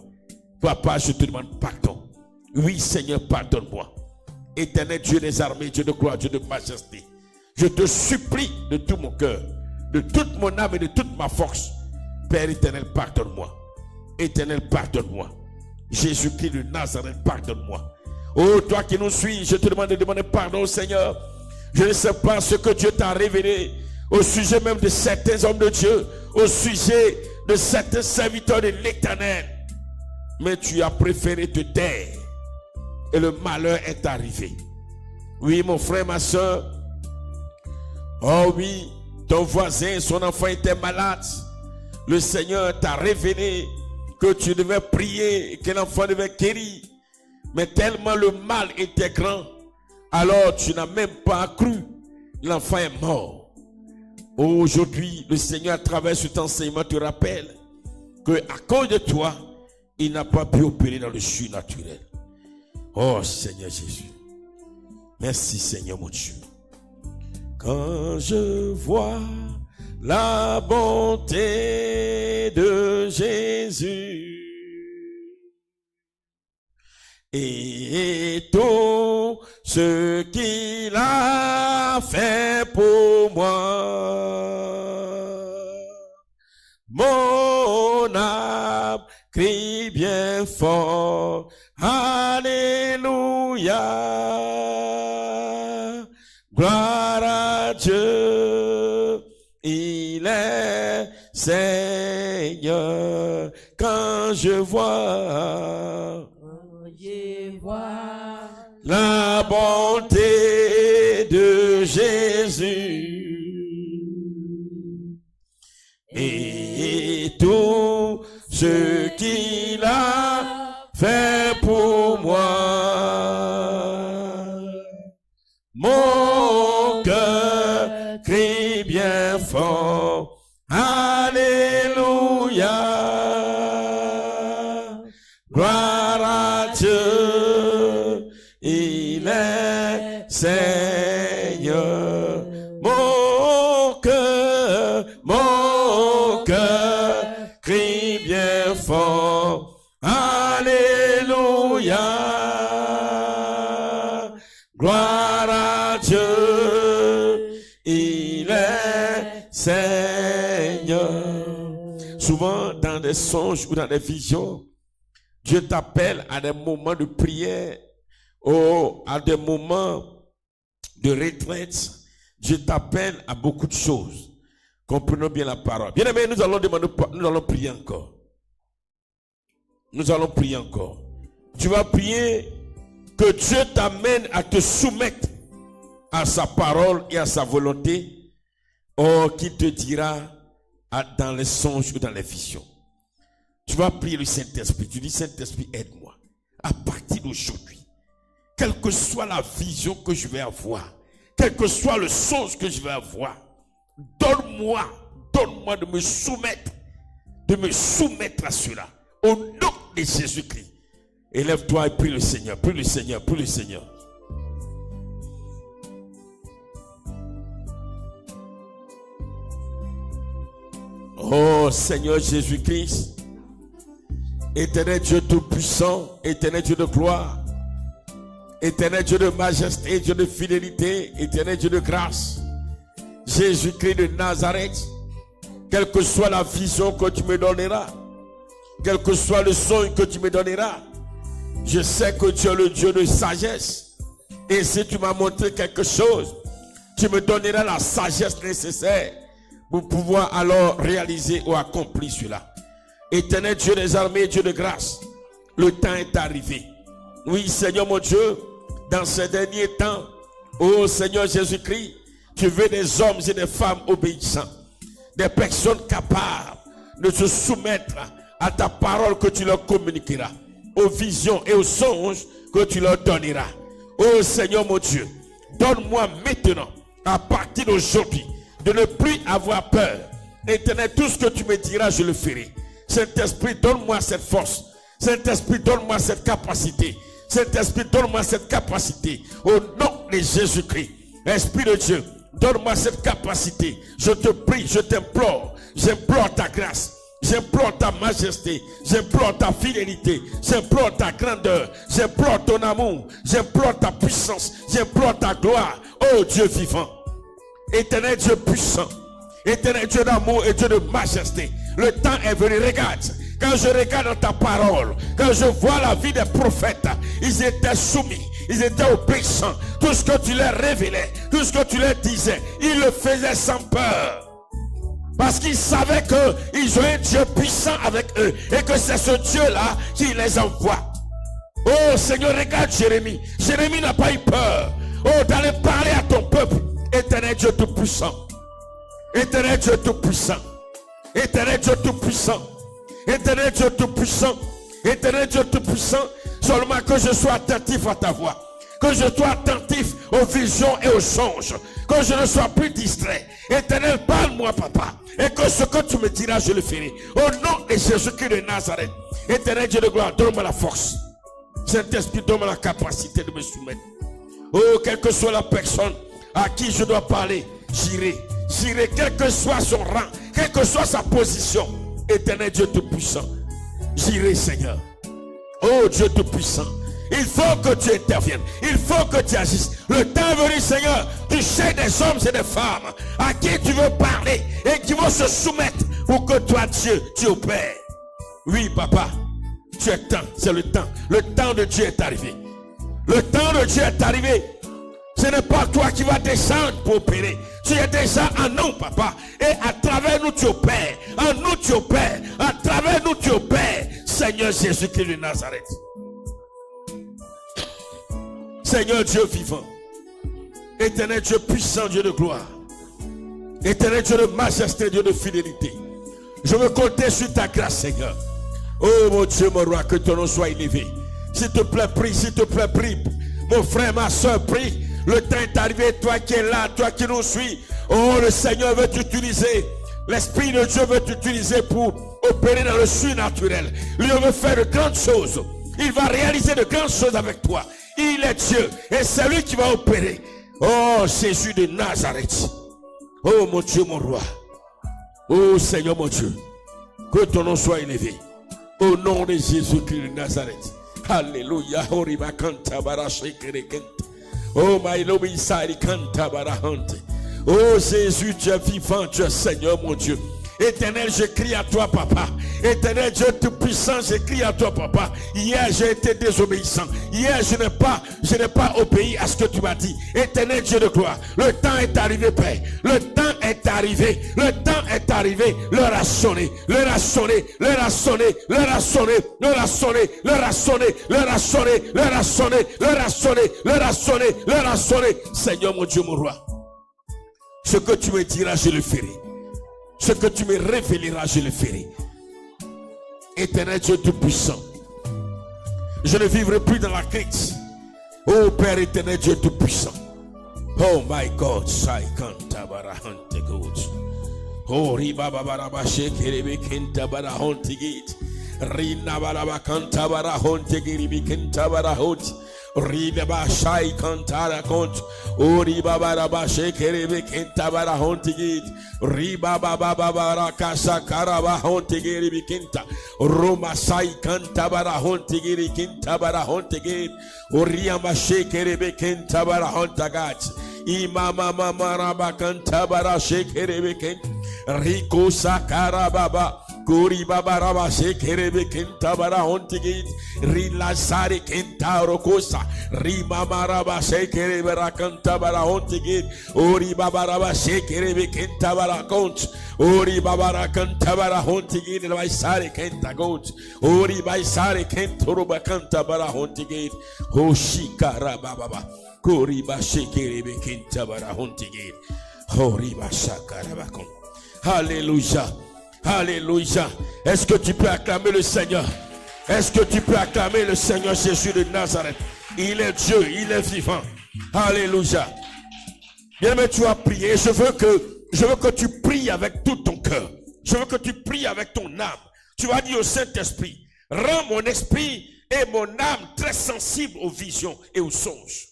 Papa, je te demande pardon. Oui, Seigneur, pardonne-moi. Éternel Dieu des armées, Dieu de gloire, Dieu de majesté. Je te supplie de tout mon cœur, de toute mon âme et de toute ma force. Père éternel, pardonne-moi. Éternel, pardonne-moi. Jésus-Christ de Nazareth, pardonne-moi. Oh, toi qui nous suis, je te demande de demander pardon au Seigneur. Je ne sais pas ce que Dieu t'a révélé au sujet même de certains hommes de Dieu, au sujet de certains serviteurs de l'Éternel. Mais tu as préféré te taire et le malheur est arrivé. Oui, mon frère, ma soeur. Oh oui, ton voisin, son enfant était malade. Le Seigneur t'a révélé que tu devais prier et que l'enfant devait guérir. Mais tellement le mal était grand, alors tu n'as même pas cru. L'enfant est mort. Aujourd'hui, le Seigneur, à travers cet enseignement, te rappelle que à cause de toi, il n'a pas pu opérer dans le surnaturel. Oh Seigneur Jésus. Merci Seigneur mon Dieu. Quand je vois la bonté de Jésus et tout ce qu'il a fait pour moi, mon âme crie bien fort, Alléluia, gloire à Dieu, il est Seigneur. Quand je vois la bonté de Jésus et tout ce qu'il a fait pour moi, mon cœur crie bien fort, Alléluia, gloire à Dieu, il est Seigneur. Mon cœur crie bien fort, Alléluia, gloire à Dieu, il est Seigneur. Souvent dans des songes ou dans des visions, Dieu t'appelle à des moments de prière, ou à des moments de retraite. Dieu t'appelle à beaucoup de choses. Comprenons bien la parole. Bien aimé, nous allons prier encore. Nous allons prier encore. Tu vas prier que Dieu t'amène à te soumettre à sa parole et à sa volonté, qui te dira dans les songes ou dans les visions. Tu vas prier le Saint-Esprit. Tu dis, Saint-Esprit, aide-moi. À partir d'aujourd'hui, quelle que soit la vision que je vais avoir, quel que soit le songe que je vais avoir, donne-moi de me soumettre à cela. Au nom de Jésus-Christ. Élève-toi et prie le Seigneur, prie le Seigneur, prie le Seigneur. Oh Seigneur Jésus-Christ, éternel Dieu Tout-Puissant, éternel Dieu de gloire, éternel Dieu de majesté, Dieu de fidélité, éternel Dieu de grâce, Jésus-Christ de Nazareth, quelle que soit la vision que tu me donneras, quel que soit le son que tu me donneras, je sais que tu es le Dieu de sagesse. Et si tu m'as montré quelque chose, tu me donneras la sagesse nécessaire pour pouvoir alors réaliser ou accomplir cela. Éternel Dieu des armées, Dieu de grâce, le temps est arrivé. Oui, Seigneur mon Dieu, dans ces derniers temps, oh Seigneur Jésus-Christ, tu veux des hommes et des femmes obéissants, des personnes capables de se soumettre à ta parole que tu leur communiqueras, aux visions et aux songes que tu leur donneras. Oh Seigneur mon Dieu, donne-moi maintenant, à partir d'aujourd'hui, de ne plus avoir peur. Éternel, tout ce que tu me diras, je le ferai. Saint-Esprit, donne-moi cette force. Saint-Esprit, donne-moi cette capacité. Saint-Esprit, donne-moi cette capacité. Au nom de Jésus-Christ. Esprit de Dieu, donne-moi cette capacité. Je te prie, je t'implore. J'implore ta grâce. J'implore ta majesté. J'implore ta fidélité. J'implore ta grandeur. J'implore ton amour. J'implore ta puissance. J'implore ta gloire. Oh Dieu vivant. Éternel Dieu puissant. Éternel Dieu d'amour et Dieu de majesté. Le temps est venu, regarde. Quand je regarde dans ta parole, quand je vois la vie des prophètes, ils étaient soumis, ils étaient obéissants. Tout ce que tu leur révélais, tout ce que tu leur disais, ils le faisaient sans peur. Parce qu'ils savaient qu'ils ont un Dieu puissant avec eux et que c'est ce Dieu-là qui les envoie. Oh Seigneur, regarde Jérémie. Jérémie n'a pas eu peur. Oh, d'aller parler à ton peuple. Éternel Dieu tout-puissant. Éternel Dieu tout-puissant. Éternel Dieu tout-puissant. Éternel Dieu tout-puissant. Éternel Dieu tout-puissant. Seulement que je sois attentif à ta voix. Que je sois attentif aux visions et aux songes. Que je ne sois plus distrait. Éternel, parle-moi, papa. Et que ce que tu me diras, je le ferai. Au nom de Jésus-Christ de Nazareth. Éternel Dieu de gloire, donne-moi la force. Saint-Esprit, donne-moi la capacité de me soumettre. Oh, quelle que soit la personne à qui je dois parler, j'irai. J'irai, quel que soit son rang, quelle que soit sa position. Éternel Dieu tout-puissant. J'irai, Seigneur. Oh, Dieu tout-puissant. Il faut que tu interviennes. Il faut que tu agisses. Le temps est venu, Seigneur. Tu cherches des hommes et des femmes à qui tu veux parler et qui vont se soumettre pour que toi, Dieu, tu opères. Oui, papa. Tu es temps. C'est le temps. Le temps de Dieu est arrivé. Le temps de Dieu est arrivé. Ce n'est pas toi qui vas descendre pour opérer. Tu es déjà en nous, papa. Et à travers nous, tu opères. En nous, tu opères. À travers nous, tu opères. Seigneur Jésus-Christ de Nazareth. Seigneur Dieu vivant. Éternel Dieu puissant, Dieu de gloire. Éternel Dieu de majesté, Dieu de fidélité. Je veux compter sur ta grâce, Seigneur. Oh mon Dieu, mon roi, que ton nom soit élevé. S'il te plaît, prie, s'il te plaît, prie. Mon frère, ma soeur, prie. Le temps est arrivé, toi qui es là, toi qui nous suis. Oh, le Seigneur veut t'utiliser. L'Esprit de Dieu veut t'utiliser pour opérer dans le surnaturel. Lui veut faire de grandes choses. Il va réaliser de grandes choses avec toi. Il est Dieu et c'est lui qui va opérer. Oh, Jésus de Nazareth. Oh, mon Dieu, mon roi. Oh, Seigneur, mon Dieu. Que ton nom soit élevé. Au nom de Jésus-Christ de Nazareth. Alléluia. Oh, my Lord, oh, Jésus, Dieu vivant, Dieu Seigneur, mon Dieu. Éternel, je crie à toi, papa. Éternel Dieu tout-puissant, je crie à toi, papa. Hier, j'ai été désobéissant. Hier, je n'ai pas obéi à ce que tu m'as dit. Éternel Dieu de gloire, le temps est arrivé, Père. Le temps est arrivé. Le temps est arrivé. L'heure a sonné. L'heure a sonné. L'heure a sonné. L'heure a sonné. L'heure a sonné. L'heure a sonné. L'heure a sonné. L'heure a sonné. L'heure a sonné. L'heure a sonné. L'heure a sonné. Seigneur, mon Dieu, mon roi. Ce que tu me diras, je le ferai. Ce que tu me révéleras, je le ferai. Éternel Dieu tout-puissant. Je ne vivrai plus dans la crainte. Oh Père éternel Dieu tout-puissant. Oh my God. Oh Ribababa Shekerebe Kentabara Hontigit. Rina Baraba Cantabara Hontigiri Kentabara Hot. Ribaba Shai Cantara Cont. Oh Ribababa Shekerebe Kentabara Hontigit. Ribaba Baba Casa Caraba Hontigiri Kenta. Roma Sai Cantabara Hontigiri Kentabara Hontigit. Oriama Shekerebe Kentabara Hontagat. Imama Maraba Cantabara Shekerebe Kent. Rico Sakara Baba. Gori Baba Raba Shekerebe Kentabara Hontigit. Rilasari Kentaro Kosa. Rima Maraba Shekerebe Rakantabara Hontigit. Ori Baba Raba Shekerebe Kentabara Kont. Ori Baba Rakantabara Hontigit. Vaisari Kentagot. Ori Vaisari Kentoroba Kantabara Hontigit. Hoshikara Baba. Gori Bashekerebe Kentabara Hontigit. Hori Bashakara Bakon. Alléluia. Alléluia. Est-ce que tu peux acclamer le Seigneur? Est-ce que tu peux acclamer le Seigneur Jésus de Nazareth? Il est Dieu, il est vivant. Alléluia. Bien-aimé, tu as prié. Je veux que tu pries avec tout ton cœur. Je veux que tu pries avec ton âme. Tu vas dire au Saint-Esprit, rends mon esprit et mon âme très sensibles aux visions et aux songes.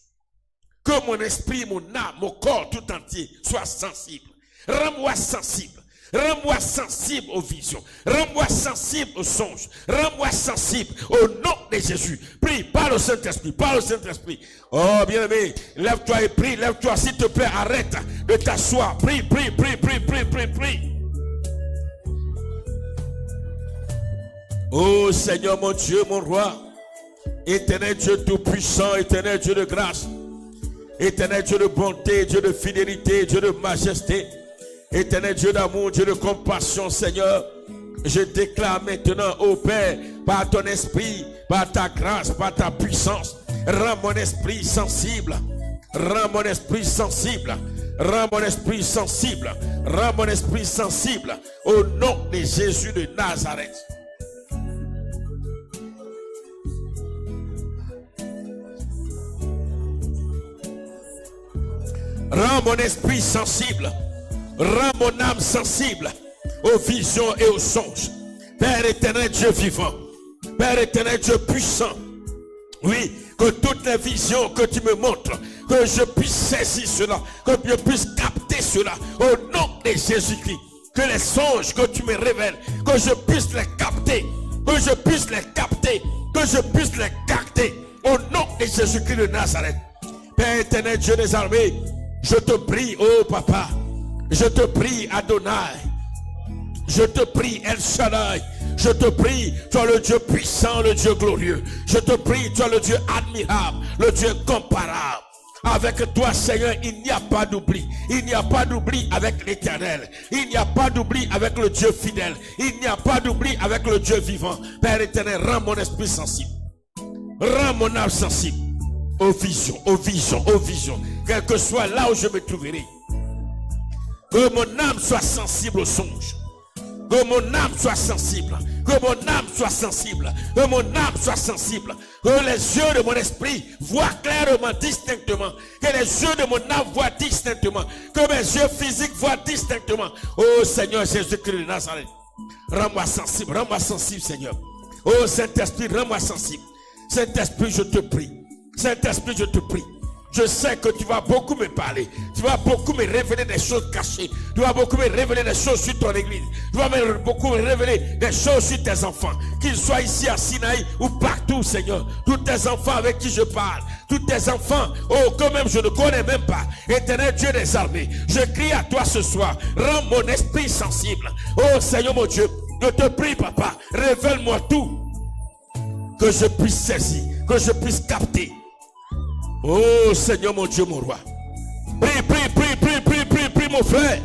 Que mon esprit, mon âme, mon corps tout entier soit sensible. Rends-moi sensible. Rends-moi sensible aux visions. Rends-moi sensible aux songes. Rends-moi sensible au nom de Jésus. Prie, parle au Saint-Esprit, parle au Saint-Esprit. Oh, bien-aimé, lève-toi et prie, lève-toi, s'il te plaît, arrête de t'asseoir. Prie, prie, prie, prie, prie, prie, prie. Oh Seigneur, mon Dieu, mon roi, éternel Dieu tout-puissant, éternel Dieu de grâce, éternel Dieu de bonté, Dieu de fidélité, Dieu de majesté, éternel Dieu d'amour, Dieu de compassion, Seigneur, je déclare maintenant, ô Père, par ton esprit, par ta grâce, par ta puissance, rends mon esprit sensible, rends mon esprit sensible, rends mon esprit sensible, rends mon esprit sensible, au nom de Jésus de Nazareth. Rends mon esprit sensible. Rends mon âme sensible aux visions et aux songes. Père éternel, Dieu vivant. Père éternel, Dieu puissant. Oui, que toutes les visions que tu me montres, que je puisse saisir cela, que je puisse capter cela. Au nom de Jésus-Christ. Que les songes que tu me révèles, que je puisse les capter. Que je puisse les capter. Que je puisse les capter. Au nom de Jésus-Christ de Nazareth. Père éternel, Dieu des armées. Je te prie, oh papa, je te prie Adonai, je te prie El Shaddai, je te prie, tu es le Dieu puissant, le Dieu glorieux, je te prie, tu es le Dieu admirable, le Dieu comparable. Avec toi Seigneur, il n'y a pas d'oubli, il n'y a pas d'oubli avec l'Éternel, il n'y a pas d'oubli avec le Dieu fidèle, il n'y a pas d'oubli avec le Dieu vivant. Père éternel, rends mon esprit sensible, rends mon âme sensible. Aux visions, aux visions, aux visions. Quel que soit là où je me trouverai. Que mon âme soit sensible aux songes. Que mon âme soit sensible. Que mon âme soit sensible. Que mon âme soit sensible. Que les yeux de mon esprit voient clairement, distinctement. Que les yeux de mon âme voient distinctement. Que mes yeux physiques voient distinctement. Oh Seigneur Jésus-Christ de Nazareth. Rends-moi sensible Seigneur. Oh Saint-Esprit, rends-moi sensible. Saint-Esprit, je te prie. Saint-Esprit, je te prie. Je sais que tu vas beaucoup me parler. Tu vas beaucoup me révéler des choses cachées. Tu vas beaucoup me révéler des choses sur ton église. Tu vas beaucoup me révéler des choses sur tes enfants. Qu'ils soient ici à Sinaï ou partout, Seigneur. Tous tes enfants avec qui je parle. Tous tes enfants, oh, que même je ne connais même pas. Éternel Dieu des armées, je crie à toi ce soir. Rends mon esprit sensible. Oh Seigneur mon Dieu, je te prie, papa. Révèle-moi tout. Que je puisse saisir. Que je puisse capter. Oh Seigneur mon Dieu, mon roi. Prie, prie, prie, prie, prie, prie, prie, mon frère.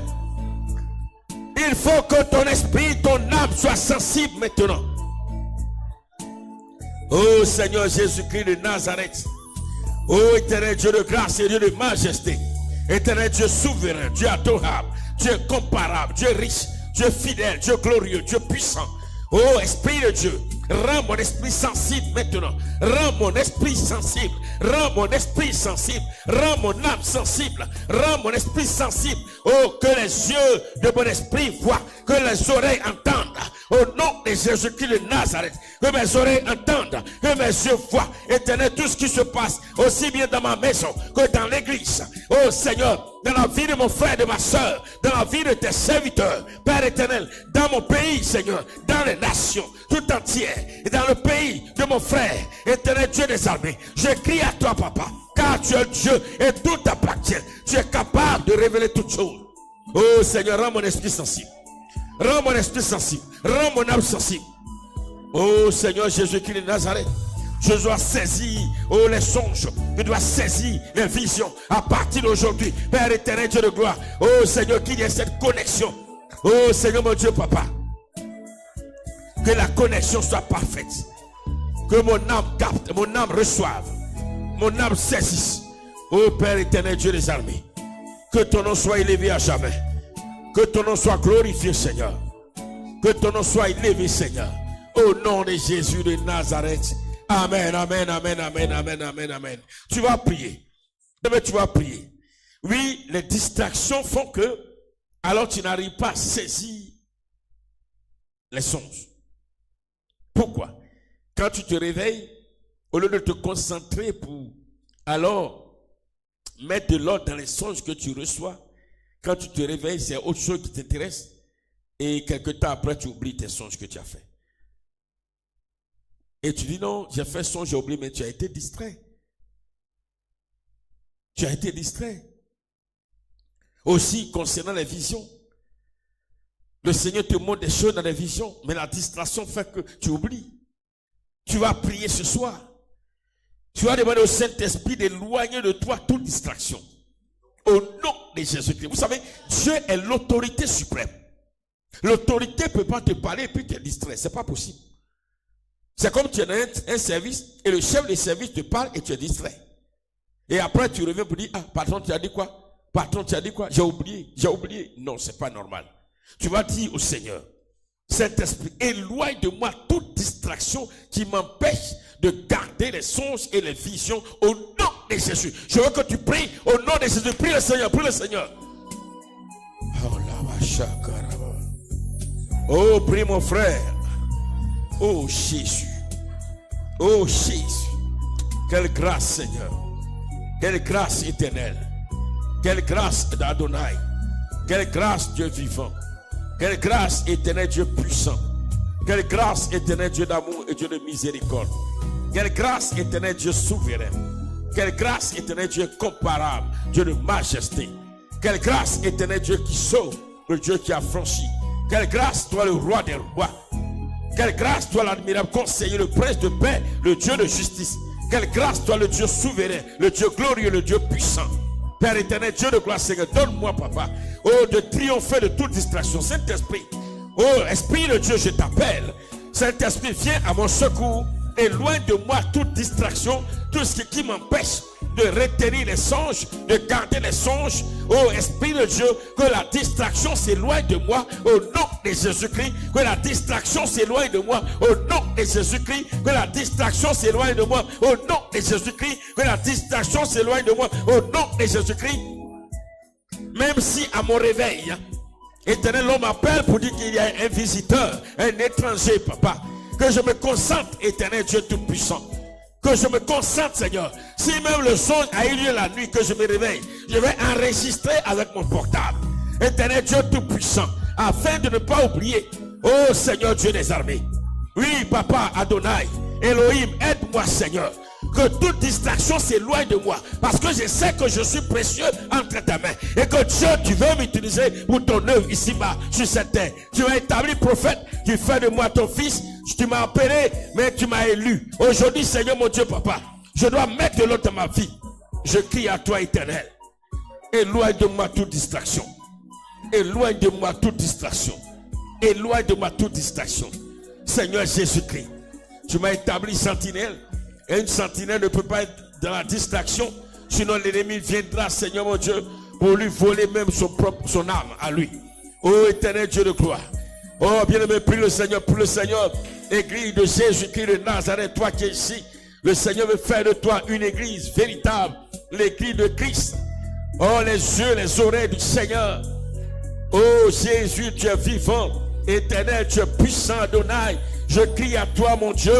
Il faut que ton esprit, ton âme soit sensible maintenant. Oh Seigneur Jésus-Christ de Nazareth. Oh éternel Dieu de grâce et Dieu de majesté. Éternel Dieu souverain, Dieu adorable, Dieu comparable, Dieu riche, Dieu fidèle, Dieu glorieux, Dieu puissant. Oh Esprit de Dieu, rends mon esprit sensible maintenant. Rends mon esprit sensible. Rends mon esprit sensible. Rends mon âme sensible. Rends mon esprit sensible. Oh, que les yeux de mon esprit voient. Que les oreilles entendent. Au nom de Jésus-Christ de Nazareth. Que mes oreilles entendent. Que mes yeux voient. Éternel, tout ce qui se passe. Aussi bien dans ma maison que dans l'église. Oh Seigneur, dans la vie de mon frère et de ma soeur. Dans la vie de tes serviteurs. Père éternel, dans mon pays, Seigneur. Dans les nations tout entières. Et dans le pays de mon frère. Éternel Dieu des armées. Je crie à toi, papa. Car tu es Dieu et tout t'appartient. Tu es capable de révéler toutes choses. Oh Seigneur, rends mon esprit sensible. Rends mon esprit sensible. Rends mon âme sensible. Oh Seigneur Jésus-Christ de Nazareth. Je dois saisir, oh les songes. Je dois saisir les visions. À partir d'aujourd'hui, Père éternel Dieu de gloire. Oh Seigneur, qu'il y ait cette connexion. Oh Seigneur mon Dieu, papa. Que la connexion soit parfaite. Que mon âme capte, mon âme reçoive. Mon âme saisisse. Oh Père éternel Dieu des armées. Que ton nom soit élevé à jamais. Que ton nom soit glorifié, Seigneur. Que ton nom soit élevé, Seigneur. Au nom de Jésus de Nazareth. Amen, amen, amen, amen, amen, amen, amen. Tu vas prier. Mais tu vas prier. Oui, les distractions font que, alors tu n'arrives pas à saisir les songes. Pourquoi? Quand tu te réveilles, au lieu de te concentrer pour alors mettre de l'ordre dans les songes que tu reçois, quand tu te réveilles, c'est autre chose qui t'intéresse et quelque temps après, tu oublies tes songes que tu as fait. Et tu dis non, j'ai fait songe, j'ai oublié, mais tu as été distrait. Tu as été distrait. Aussi, concernant les visions, le Seigneur te montre des choses dans les visions, mais la distraction fait que tu oublies. Tu vas prier ce soir. Tu vas demander au Saint-Esprit d'éloigner de toi toute distraction. Au nom de Jésus-Christ. Vous savez, Dieu est l'autorité suprême. L'autorité ne peut pas te parler et puis te distraire. Ce n'est pas possible. C'est comme tu es dans un service et le chef de service te parle et tu es distrait. Et après tu reviens pour dire, ah, patron, tu as dit quoi? Patron, tu as dit quoi? J'ai oublié. Non, c'est pas normal. Tu vas dire au Seigneur, Saint-Esprit, éloigne de moi toute distraction qui m'empêche de garder les songes et les visions au nom de Jésus. Je veux que tu pries au nom de Jésus. Prie le Seigneur, prie le Seigneur. Oh, prie mon frère. Oh Jésus. Oh Jésus. Quelle grâce, Seigneur. Quelle grâce éternelle. Quelle grâce d'Adonai. Quelle grâce, Dieu vivant. Quelle grâce éternelle, Dieu puissant. Quelle grâce éternelle, Dieu d'amour et Dieu de miséricorde. Quelle grâce éternelle, Dieu souverain. Quelle grâce éternelle, Dieu comparable, Dieu de majesté. Quelle grâce éternelle, Dieu qui sauve, le Dieu qui a franchi. Quelle grâce, toi le roi des rois. Quelle grâce, toi l'admirable conseiller, le prince de paix, le Dieu de justice. Quelle grâce, toi le Dieu souverain, le Dieu glorieux, le Dieu puissant. Père éternel, Dieu de gloire, Seigneur, donne-moi, papa, oh, de triompher de toute distraction. Saint-Esprit, oh, Esprit de Dieu, je t'appelle. Saint-Esprit, viens à mon secours. Éloigne de moi toute distraction, tout ce qui m'empêche de retenir les songes, de garder les songes. Oh Esprit de Dieu, que la distraction s'éloigne de moi au nom de Jésus-Christ. Que la distraction s'éloigne de moi au nom de Jésus-Christ. Que la distraction s'éloigne de moi au nom de Jésus-Christ. Que la distraction s'éloigne de moi au nom de Jésus-Christ. Même si à mon réveil, éternel, l'homme m'appelle pour dire qu'il y a un visiteur, un étranger, papa. Que je me concentre, éternel Dieu Tout-Puissant. Que je me concentre, Seigneur. Si même le songe a eu lieu la nuit, que je me réveille, je vais enregistrer avec mon portable. Éternel Dieu Tout-Puissant, afin de ne pas oublier. Oh Seigneur Dieu des armées. Oui, Papa Adonai, Elohim, aide-moi, Seigneur. Que toute distraction s'éloigne de moi. Parce que je sais que je suis précieux entre ta main. Et que Dieu, tu veux m'utiliser pour ton œuvre ici-bas, sur cette terre. Tu m'as établi prophète. Tu fais de moi ton fils. Tu m'as appelé, mais tu m'as élu. Aujourd'hui, Seigneur mon Dieu, papa, je dois mettre de l'autre dans ma vie. Je crie à toi, éternel. Éloigne de moi toute distraction. Éloigne de moi toute distraction. Éloigne de moi toute distraction. Seigneur Jésus-Christ, tu m'as établi sentinelle. Et une sentinelle ne peut pas être dans la distraction. Sinon l'ennemi viendra, Seigneur mon Dieu, pour lui voler même son âme à lui. Oh éternel Dieu de gloire. Oh bien-aimé, prie le Seigneur, Église de Jésus-Christ de Nazareth, toi qui es ici. Le Seigneur veut faire de toi une église véritable. L'église de Christ. Oh les yeux, les oreilles du Seigneur. Oh Jésus, tu es vivant. Éternel, tu es puissant, Adonai. Je crie à toi mon Dieu.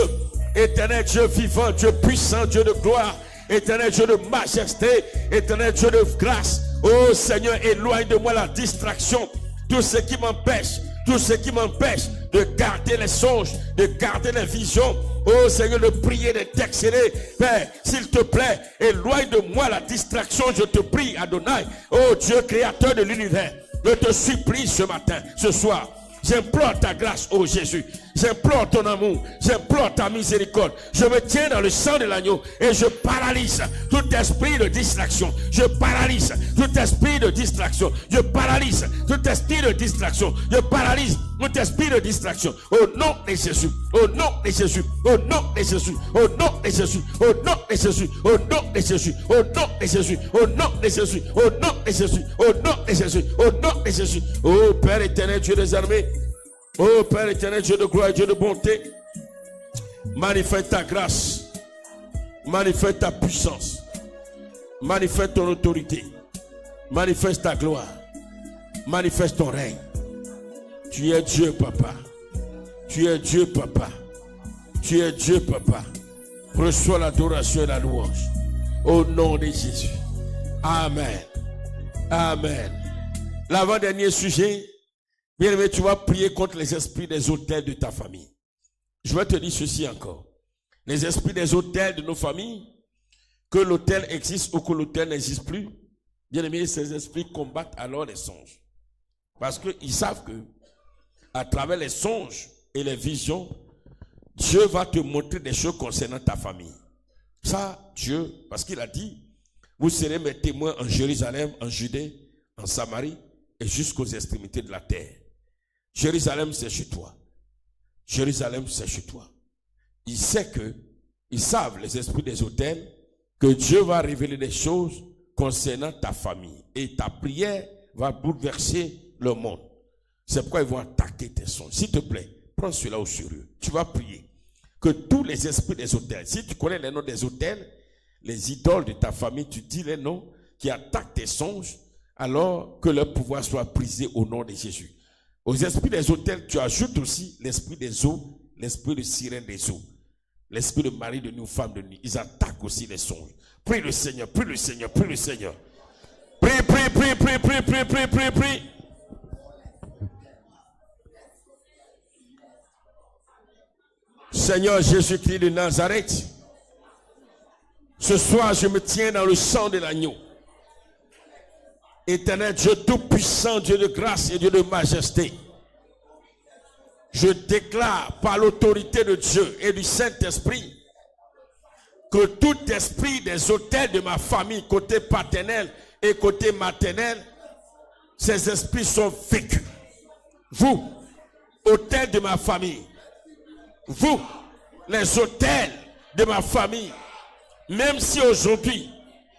Éternel Dieu vivant, Dieu puissant, Dieu de gloire, éternel Dieu de majesté, éternel Dieu de grâce. Oh Seigneur, éloigne de moi la distraction, tout ce qui m'empêche de garder les songes, de garder les visions. Oh Seigneur, de prier, de t'exceller. Père, s'il te plaît, éloigne de moi la distraction, je te prie, Adonai. Oh Dieu, créateur de l'univers, je te supplie ce matin, ce soir. J'implore ta grâce, oh Jésus. J'implore ton amour. J'implore ta miséricorde. Je me tiens dans le sang de l'agneau et je paralyse tout esprit de distraction. Je paralyse tout esprit de distraction. Je paralyse tout esprit de distraction. Je paralyse tout esprit de distraction. Au nom de Jésus. Au nom de Jésus. Au nom de Jésus. Au nom de Jésus. Au nom de Jésus. Au nom de Jésus. Au nom de Jésus. Au nom de Jésus. Au nom de Jésus. Au nom de Jésus. Au nom de Jésus. Oh Père éternel, Dieu des armées. Oh Père éternel, Dieu de gloire, Dieu de bonté, manifeste ta grâce, manifeste ta puissance, manifeste ton autorité, manifeste ta gloire, manifeste ton règne. Tu es Dieu, Papa. Tu es Dieu, Papa. Tu es Dieu, Papa. Reçois l'adoration et la louange. Au nom de Jésus. Amen. Amen. L'avant-dernier sujet, bien aimé, tu vas prier contre les esprits des autels de ta famille. Je vais te dire ceci encore. Les esprits des autels de nos familles, que l'autel existe ou que l'autel n'existe plus, bien aimé, ces esprits combattent alors les songes. Parce qu'ils savent que, à travers les songes et les visions, Dieu va te montrer des choses concernant ta famille. Ça, Dieu, parce qu'il a dit, vous serez mes témoins en Jérusalem, en Judée, en Samarie et jusqu'aux extrémités de la terre. Jérusalem, c'est chez toi. Jérusalem, c'est chez toi. Ils savent, les esprits des autels, que Dieu va révéler des choses concernant ta famille. Et ta prière va bouleverser le monde. C'est pourquoi ils vont attaquer tes songes. S'il te plaît, prends cela au sérieux. Tu vas prier que tous les esprits des autels, si tu connais les noms des autels, les idoles de ta famille, tu dis les noms qui attaquent tes songes, alors que leur pouvoir soit brisé au nom de Jésus. Aux esprits des autels, tu ajoutes aussi l'esprit des eaux, l'esprit de sirène des eaux, l'esprit de mari de nuit ou femme de nuit. Ils attaquent aussi les songes. Prie le Seigneur, prie le Seigneur, prie le Seigneur. Prie, prie, prie, prie, prie, prie, prie, prie, prie. Seigneur Jésus-Christ de Nazareth, ce soir je me tiens dans le sang de l'agneau. Éternel Dieu tout-puissant, Dieu de grâce et Dieu de majesté, je déclare par l'autorité de Dieu et du Saint-Esprit que tout esprit des autels de ma famille, côté paternel et côté maternel, ces esprits sont vécus. Vous, autels de ma famille, vous, les autels de ma famille, même si aujourd'hui,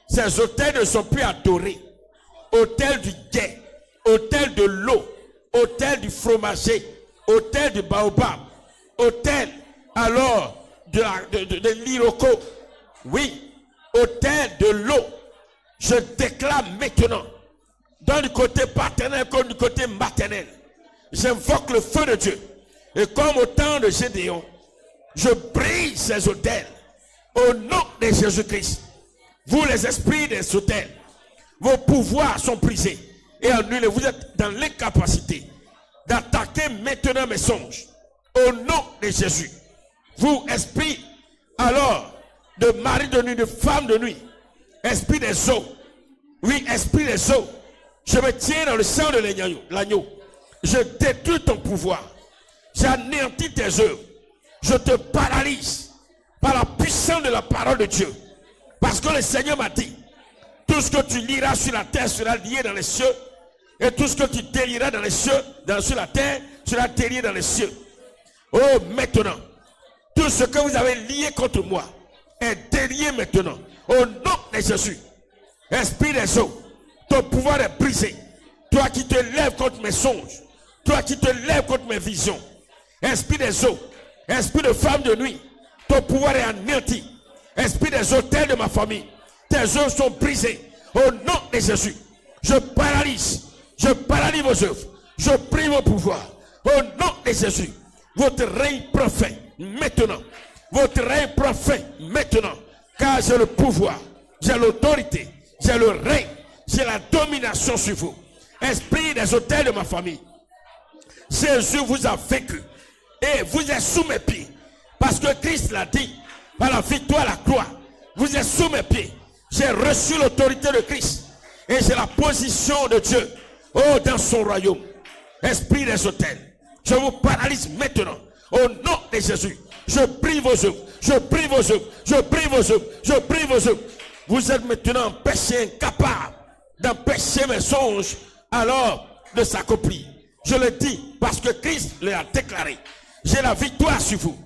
ces autels ne sont plus adorés, autel du guet, autel de l'eau, autel du fromager, autel du baobab, autel alors de l'iroko, oui, autel de l'eau, je déclare maintenant, dans le côté paternel comme du côté maternel, j'invoque le feu de Dieu. Et comme au temps de Gédéon, je brise ces autels au nom de Jésus-Christ. Vous les esprits des autels, vos pouvoirs sont brisés et annulés. Vous êtes dans l'incapacité d'attaquer maintenant mes songes au nom de Jésus. Vous, esprits alors de mari de nuit, de femme de nuit, esprit des eaux, oui, esprit des eaux, je me tiens dans le sang de l'agneau. Je détruis ton pouvoir. J'anéantis tes œuvres. Je te paralyse par la puissance de la parole de Dieu. Parce que le Seigneur m'a dit, tout ce que tu liras sur la terre sera lié dans les cieux. Et tout ce que tu délieras dans les cieux, sur la terre, sera délié dans les cieux. Oh, maintenant, tout ce que vous avez lié contre moi est délié maintenant. Au nom de Jésus. Esprit des eaux, ton pouvoir est brisé. Toi qui te lèves contre mes songes. Toi qui te lèves contre mes visions. Esprit des eaux, esprit de femme de nuit, ton pouvoir est anéanti. Esprit des autels de ma famille, tes œuvres sont brisées. Au nom de Jésus, je paralyse vos œuvres. Je prie vos pouvoirs. Au nom de Jésus, votre règne parfait maintenant. Votre règne parfait maintenant. Car j'ai le pouvoir, j'ai l'autorité, j'ai le règne, j'ai la domination sur vous. Esprit des autels de ma famille, Jésus vous a vaincu. Et vous êtes sous mes pieds. Parce que Christ l'a dit, par la victoire à la croix, vous êtes sous mes pieds. J'ai reçu l'autorité de Christ. Et j'ai la position de Dieu. Oh, dans son royaume. Esprit des autels, je vous paralyse maintenant. Au nom de Jésus, je prie vos œuvres. Je prie vos œuvres. Je prie vos œuvres. Je prie vos œuvres. Vous êtes maintenant empêchés, incapables d'empêcher mes songes alors de s'accomplir. Je le dis parce que Christ l'a déclaré. J'ai la victoire sur vous.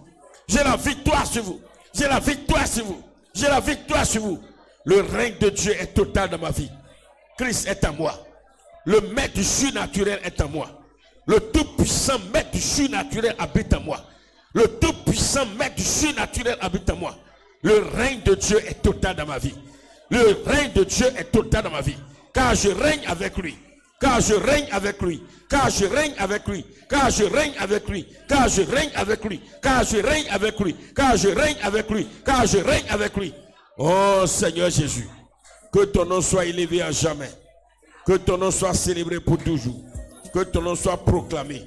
J'ai la victoire sur vous. J'ai la victoire sur vous. J'ai la victoire sur vous. Le règne de Dieu est total dans ma vie. Christ est à moi. Le maître du surnaturel est à moi. Le tout-puissant maître du surnaturel habite en moi. Le tout-puissant maître du surnaturel habite en moi. Le règne de Dieu est total dans ma vie. Le règne de Dieu est total dans ma vie. Car je règne avec lui. Car je règne avec lui. Car je règne avec lui. Car je règne avec lui. Car je règne avec lui. Car je règne avec lui. Car je règne avec lui. Car je règne avec lui. Oh Seigneur Jésus, que ton nom soit élevé à jamais. Que ton nom soit célébré pour toujours. Que ton nom soit proclamé.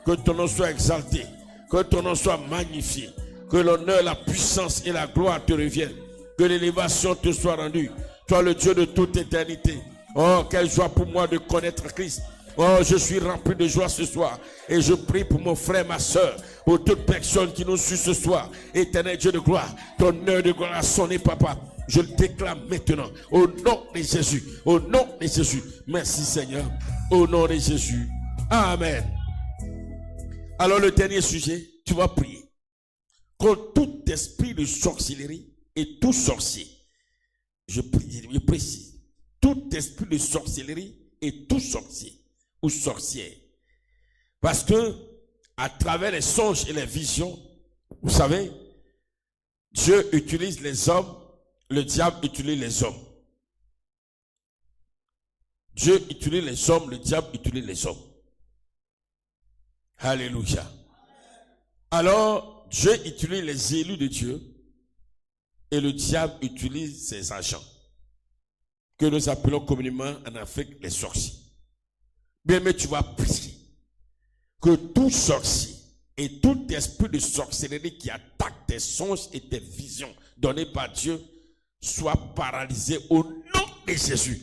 Que ton nom soit exalté. Que ton nom soit magnifié. Que l'honneur, la puissance et la gloire te reviennent. Que l'élévation te soit rendue. Toi le Dieu de toute éternité. Oh, quelle joie pour moi de connaître Christ. Oh, je suis rempli de joie ce soir. Et je prie pour mon frère, ma soeur, pour toute personne qui nous suit ce soir. Éternel Dieu de gloire, ton heure de gloire a sonné, papa. Je le déclare maintenant. Au nom de Jésus. Au nom de Jésus. Merci Seigneur. Au nom de Jésus. Amen. Alors le dernier sujet, tu vas prier. Contre tout esprit de sorcellerie et tout sorcier. Je précise. Tout esprit de sorcellerie et tout sorcier ou sorcière. Parce que à travers les songes et les visions, vous savez, Dieu utilise les hommes, le diable utilise les hommes. Dieu utilise les hommes, le diable utilise les hommes. Alléluia. Alors, Dieu utilise les élus de Dieu et le diable utilise ses agents, que nous appelons communément en Afrique les sorciers. Bien, mais tu vas prier que tout sorcier et tout esprit de sorcellerie qui attaque tes songes et tes visions données par Dieu soit paralysé au nom de Jésus.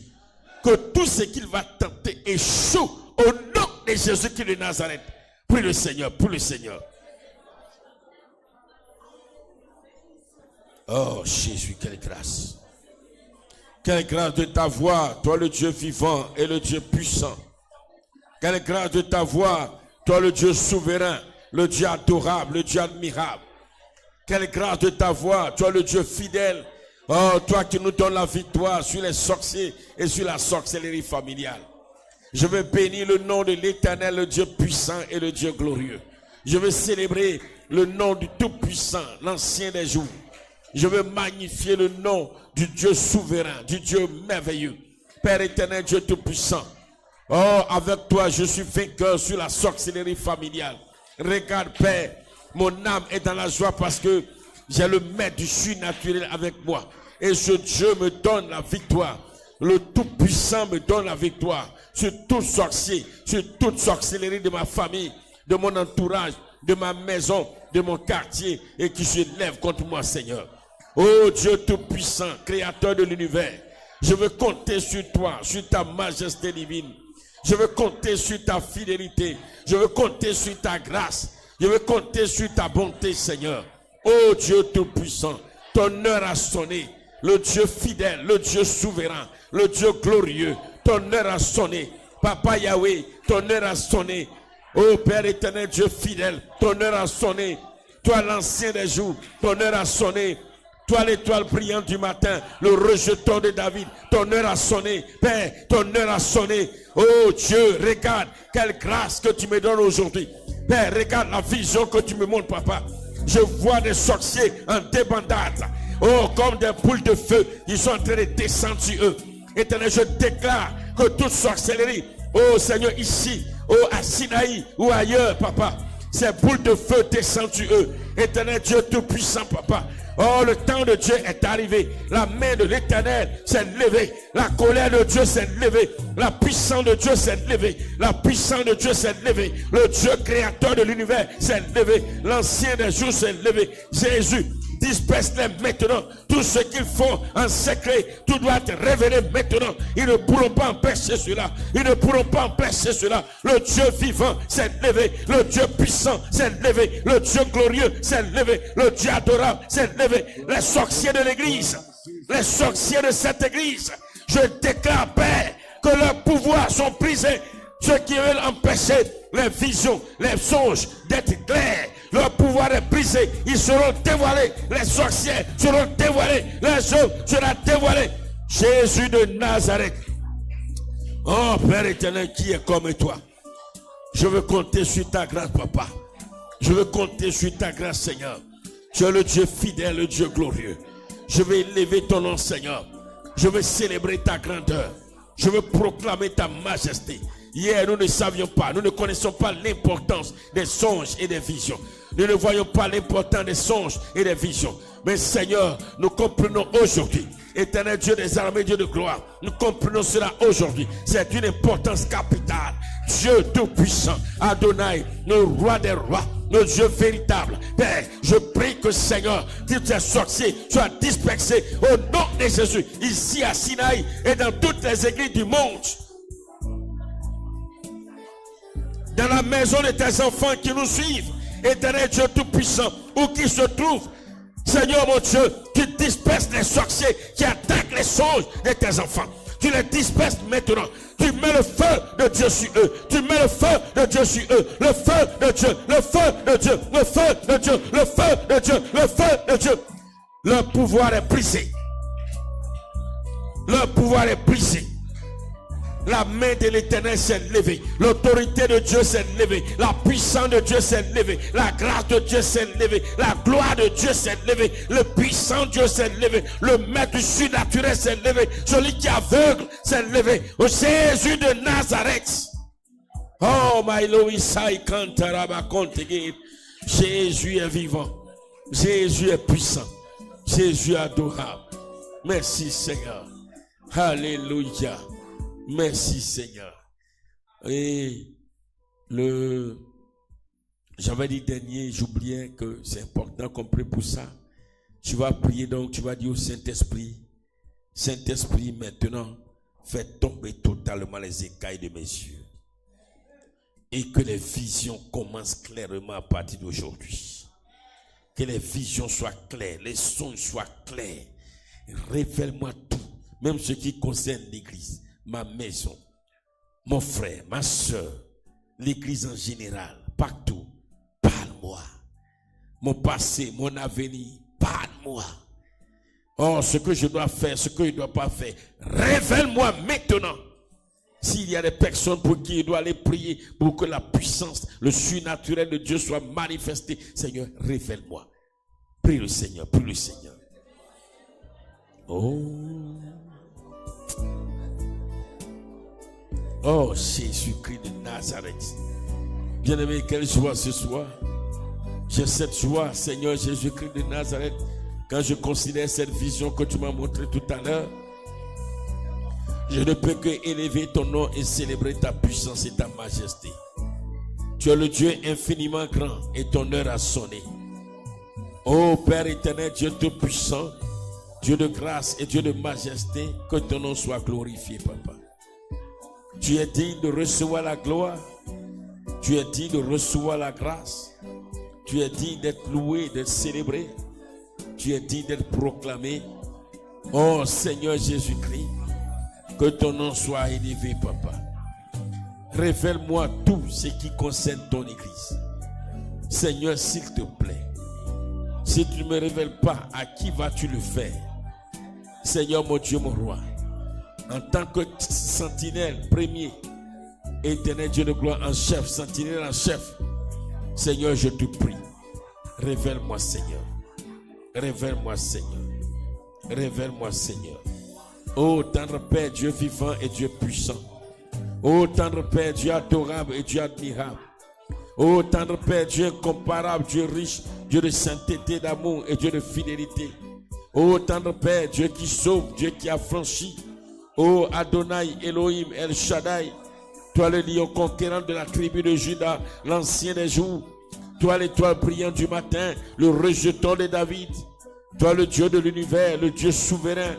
Que tout ce qu'il va tenter échoue au nom de Jésus-Christ de Nazareth. Prie le Seigneur, prie le Seigneur. Oh Jésus, quelle grâce. Quelle grâce de ta voix, toi le Dieu vivant et le Dieu puissant. Quelle grâce de ta voix, toi le Dieu souverain, le Dieu adorable, le Dieu admirable. Quelle grâce de ta voix, toi le Dieu fidèle. Oh, toi qui nous donnes la victoire sur les sorciers et sur la sorcellerie familiale. Je veux bénir le nom de l'Éternel, le Dieu puissant et le Dieu glorieux. Je veux célébrer le nom du Tout-Puissant, l'Ancien des jours. Je veux magnifier le nom du Dieu souverain, du Dieu merveilleux. Père éternel, Dieu tout-puissant. Oh, avec toi, je suis vainqueur sur la sorcellerie familiale. Regarde, Père, mon âme est dans la joie parce que j'ai le maître du surnaturel avec moi. Et ce Dieu me donne la victoire. Le tout-puissant me donne la victoire sur tout sorcier, sur toute sorcellerie de ma famille, de mon entourage, de ma maison, de mon quartier et qui se lève contre moi, Seigneur. Oh Dieu tout-puissant, créateur de l'univers, je veux compter sur toi, sur ta majesté divine. Je veux compter sur ta fidélité. Je veux compter sur ta grâce. Je veux compter sur ta bonté, Seigneur. Oh Dieu tout-puissant, ton heure a sonné. Le Dieu fidèle, le Dieu souverain, le Dieu glorieux, ton heure a sonné. Papa Yahweh, ton heure a sonné. Oh Père éternel, Dieu fidèle, ton heure a sonné. Toi l'ancien des jours, ton heure a sonné. Toi l'étoile brillante du matin, le rejeton de David, ton heure a sonné. Père, ton heure a sonné. Oh Dieu, regarde quelle grâce que tu me donnes aujourd'hui. Père, regarde la vision que tu me montres, papa. Je vois des sorciers en débandade. Oh, comme des boules de feu, ils sont en train de descendre sur eux. Éternel, je déclare que toute sorcellerie, oh Seigneur, ici, oh à Sinaï ou ailleurs, papa, ces boules de feu descendent sur eux. Éternel Dieu tout-puissant, papa. Oh, le temps de Dieu est arrivé. La main de l'Éternel s'est levée. La colère de Dieu s'est levée. La puissance de Dieu s'est levée. La puissance de Dieu s'est levée. Le Dieu créateur de l'univers s'est levé. L'Ancien des jours s'est levé. Jésus, disperse-les maintenant. Tout ce qu'ils font en secret, tout doit être révélé maintenant. Ils ne pourront pas empêcher cela. Ils ne pourront pas empêcher cela. Le Dieu vivant s'est levé. Le Dieu puissant s'est levé. Le Dieu glorieux s'est levé. Le Dieu adorable s'est levé. Les sorciers de l'église, les sorciers de cette église, je déclare, Père, que leurs pouvoirs sont brisés. Ceux qui veulent empêcher les visions, les songes d'être clairs, leur pouvoir est brisé. Ils seront dévoilés. Les sorciers seront dévoilés. Les hommes seront dévoilés. Jésus de Nazareth. Oh Père éternel, qui est comme toi? Je veux compter sur ta grâce, papa. Je veux compter sur ta grâce, Seigneur. Tu es le Dieu fidèle, le Dieu glorieux. Je vais élever ton nom, Seigneur. Je veux célébrer ta grandeur. Je veux proclamer ta majesté. Hier, nous ne savions pas, nous ne connaissons pas l'importance des songes et des visions. Nous ne voyons pas l'importance des songes et des visions. Mais Seigneur, nous comprenons aujourd'hui. Éternel Dieu des armées, Dieu de gloire, nous comprenons cela aujourd'hui. C'est une importance capitale. Dieu tout-puissant, Adonai, le roi des rois, le Dieu véritable. Père, je prie que Seigneur, tous ces sorciers soient dispersés au nom de Jésus, ici à Sinaï et dans toutes les églises du monde. Dans la maison de tes enfants qui nous suivent, Éternel Dieu tout-puissant, où qu'ils se trouvent, Seigneur mon Dieu, tu disperses les sorciers qui attaquent les songes de tes enfants. Tu les disperses maintenant. Tu mets le feu de Dieu sur eux. Tu mets le feu de Dieu sur eux. Le feu de Dieu, le feu de Dieu, le feu de Dieu, le feu de Dieu, le feu de Dieu. Leur pouvoir est brisé. Leur pouvoir est brisé. La main de l'Éternel s'est levée. L'autorité de Dieu s'est levée. La puissance de Dieu s'est levée. La grâce de Dieu s'est levée. La gloire de Dieu s'est levée. Le puissant Dieu s'est levé. Le maître du surnaturel s'est levé. Celui qui est aveugle s'est levé. Au Jésus de Nazareth. Oh, my Lord, Jésus est vivant. Jésus est puissant. Jésus est adorable. Merci Seigneur. Alléluia. Merci Seigneur. Et j'avais dit dernier, j'oubliais que c'est important qu'on prie pour ça. Tu vas prier donc, tu vas dire au Saint-Esprit, Saint-Esprit maintenant, fais tomber totalement les écailles de mes yeux. Et que les visions commencent clairement à partir d'aujourd'hui. Que les visions soient claires, les sons soient clairs. Révèle-moi tout, même ce qui concerne l'église. Ma maison, mon frère, ma soeur, l'église en général, partout, parle-moi. Mon passé, mon avenir, parle-moi. Oh, ce que je dois faire, ce que je ne dois pas faire, révèle-moi maintenant. S'il y a des personnes pour qui il doit aller prier, pour que la puissance, le surnaturel de Dieu soit manifesté, Seigneur, révèle-moi. Prie le Seigneur, prie le Seigneur. Oh, Jésus-Christ de Nazareth. Bien-aimé, quelle joie ce soir. J'ai cette joie, Seigneur Jésus-Christ de Nazareth, quand je considère cette vision que tu m'as montrée tout à l'heure. Je ne peux que élever ton nom et célébrer ta puissance et ta majesté. Tu es le Dieu infiniment grand et ton heure a sonné. Oh Père éternel, Dieu tout-puissant, Dieu de grâce et Dieu de majesté, que ton nom soit glorifié, Papa. Tu es digne de recevoir la gloire. Tu es digne de recevoir la grâce. Tu es digne d'être loué, d'être célébré. Tu es digne d'être proclamé. Oh Seigneur Jésus-Christ, que ton nom soit élevé, Papa. Révèle-moi tout ce qui concerne ton église. Seigneur, s'il te plaît. Si tu ne me révèles pas, à qui vas-tu le faire? Seigneur, mon Dieu, mon roi. En tant que sentinelle premier, éternel Dieu de gloire en chef, sentinelle en chef, Seigneur, je te prie, révèle-moi Seigneur, révèle-moi Seigneur, révèle-moi Seigneur. Ô tendre Père, Dieu vivant et Dieu puissant, ô tendre Père, Dieu adorable et Dieu admirable, ô tendre Père, Dieu incomparable, Dieu riche, Dieu de sainteté, d'amour et Dieu de fidélité, ô tendre Père, Dieu qui sauve, Dieu qui a franchi. Oh Adonai, Elohim, El Shaddai, toi le lion conquérant de la tribu de Juda, l'ancien des jours, toi l'étoile brillante du matin, le rejeton de David, toi le Dieu de l'univers, le Dieu souverain,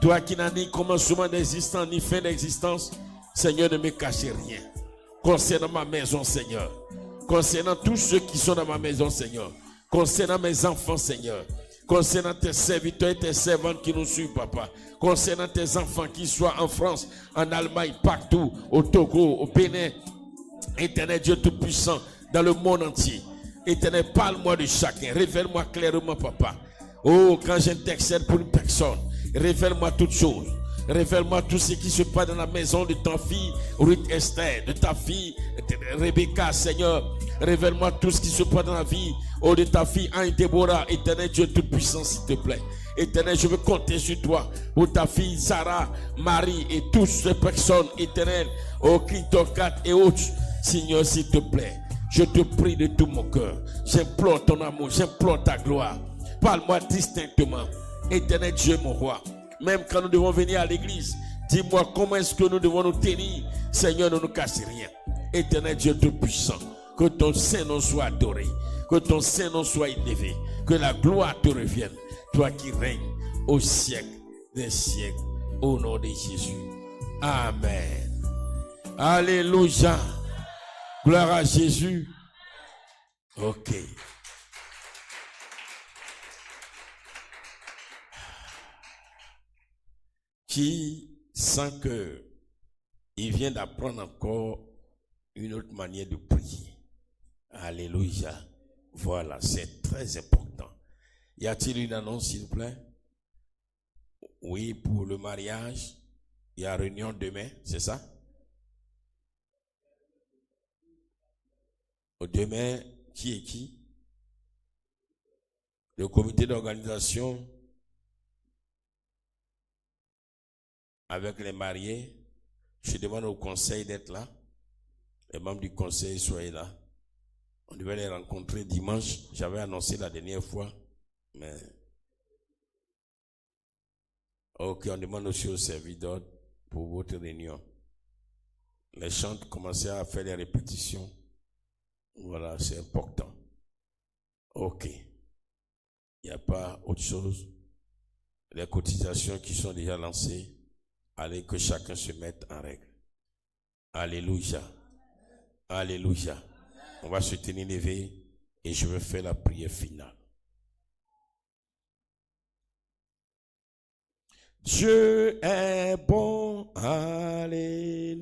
toi qui n'as ni commencement d'existence ni fin d'existence, Seigneur, ne me cachez rien. Concernant ma maison, Seigneur, concernant tous ceux qui sont dans ma maison, Seigneur, concernant mes enfants, Seigneur, concernant tes serviteurs et tes servantes qui nous suivent, Papa, concernant tes enfants qui soient en France, en Allemagne, partout, au Togo, au Bénin, Éternel Dieu Tout-Puissant, dans le monde entier. Éternel, parle-moi de chacun, révèle-moi clairement, Papa. Oh, quand j'intercède pour une personne, révèle-moi toutes choses. Révèle-moi tout ce qui se passe dans la maison de ta fille Ruth Esther, de ta fille Rebecca, Seigneur. Révèle-moi tout ce qui se passe dans la vie de ta fille Anne Déborah. Éternel Dieu Tout-Puissant, s'il te plaît. Éternel, je veux compter sur toi pour ta fille Sarah, Marie et toutes ces personnes, éternel, Clinton 4 et autres. Seigneur, s'il te plaît, je te prie de tout mon cœur. J'implore ton amour, j'implore ta gloire. Parle-moi distinctement. Éternel Dieu, mon roi. Même quand nous devons venir à l'église, dis-moi comment est-ce que nous devons nous tenir. Seigneur, ne nous casse rien. Éternel Dieu Tout-Puissant, que ton Saint-Nom soit adoré, que ton Saint-Nom soit élevé, que la gloire te revienne. Toi qui règnes au siècle des siècles, au nom de Jésus. Amen. Alléluia. Gloire à Jésus. Ok. Qui sent que il vient d'apprendre encore une autre manière de prier. Alléluia. Voilà, c'est très important. Y a-t-il une annonce, s'il vous plaît? Oui, pour le mariage, il y a réunion demain, c'est ça? Demain, qui est qui? Le comité d'organisation avec les mariés. Je demande au conseil d'être là. Les membres du conseil, soyez là. On devait les rencontrer dimanche. J'avais annoncé la dernière fois. Mais ok, on demande aussi au serviteur pour votre réunion. Les chantres commençaient à faire des répétitions. Voilà, c'est important. Ok. Il n'y a pas autre chose. Les cotisations qui sont déjà lancées, allez que chacun se mette en règle. Alléluia. Alléluia. On va se tenir levé et je vais faire la prière finale. Dieu est bon, alléluia.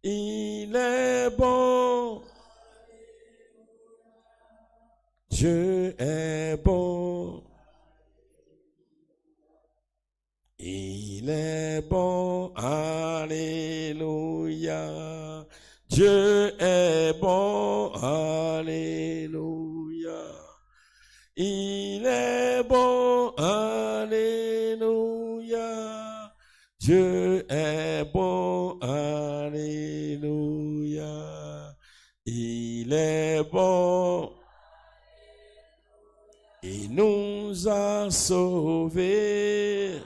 Il est bon. Dieu est bon. Il est bon, alléluia. Dieu est bon, alléluia. Il est bon, alléluia. Dieu est bon, alléluia. Il est bon. Il nous a sauvés.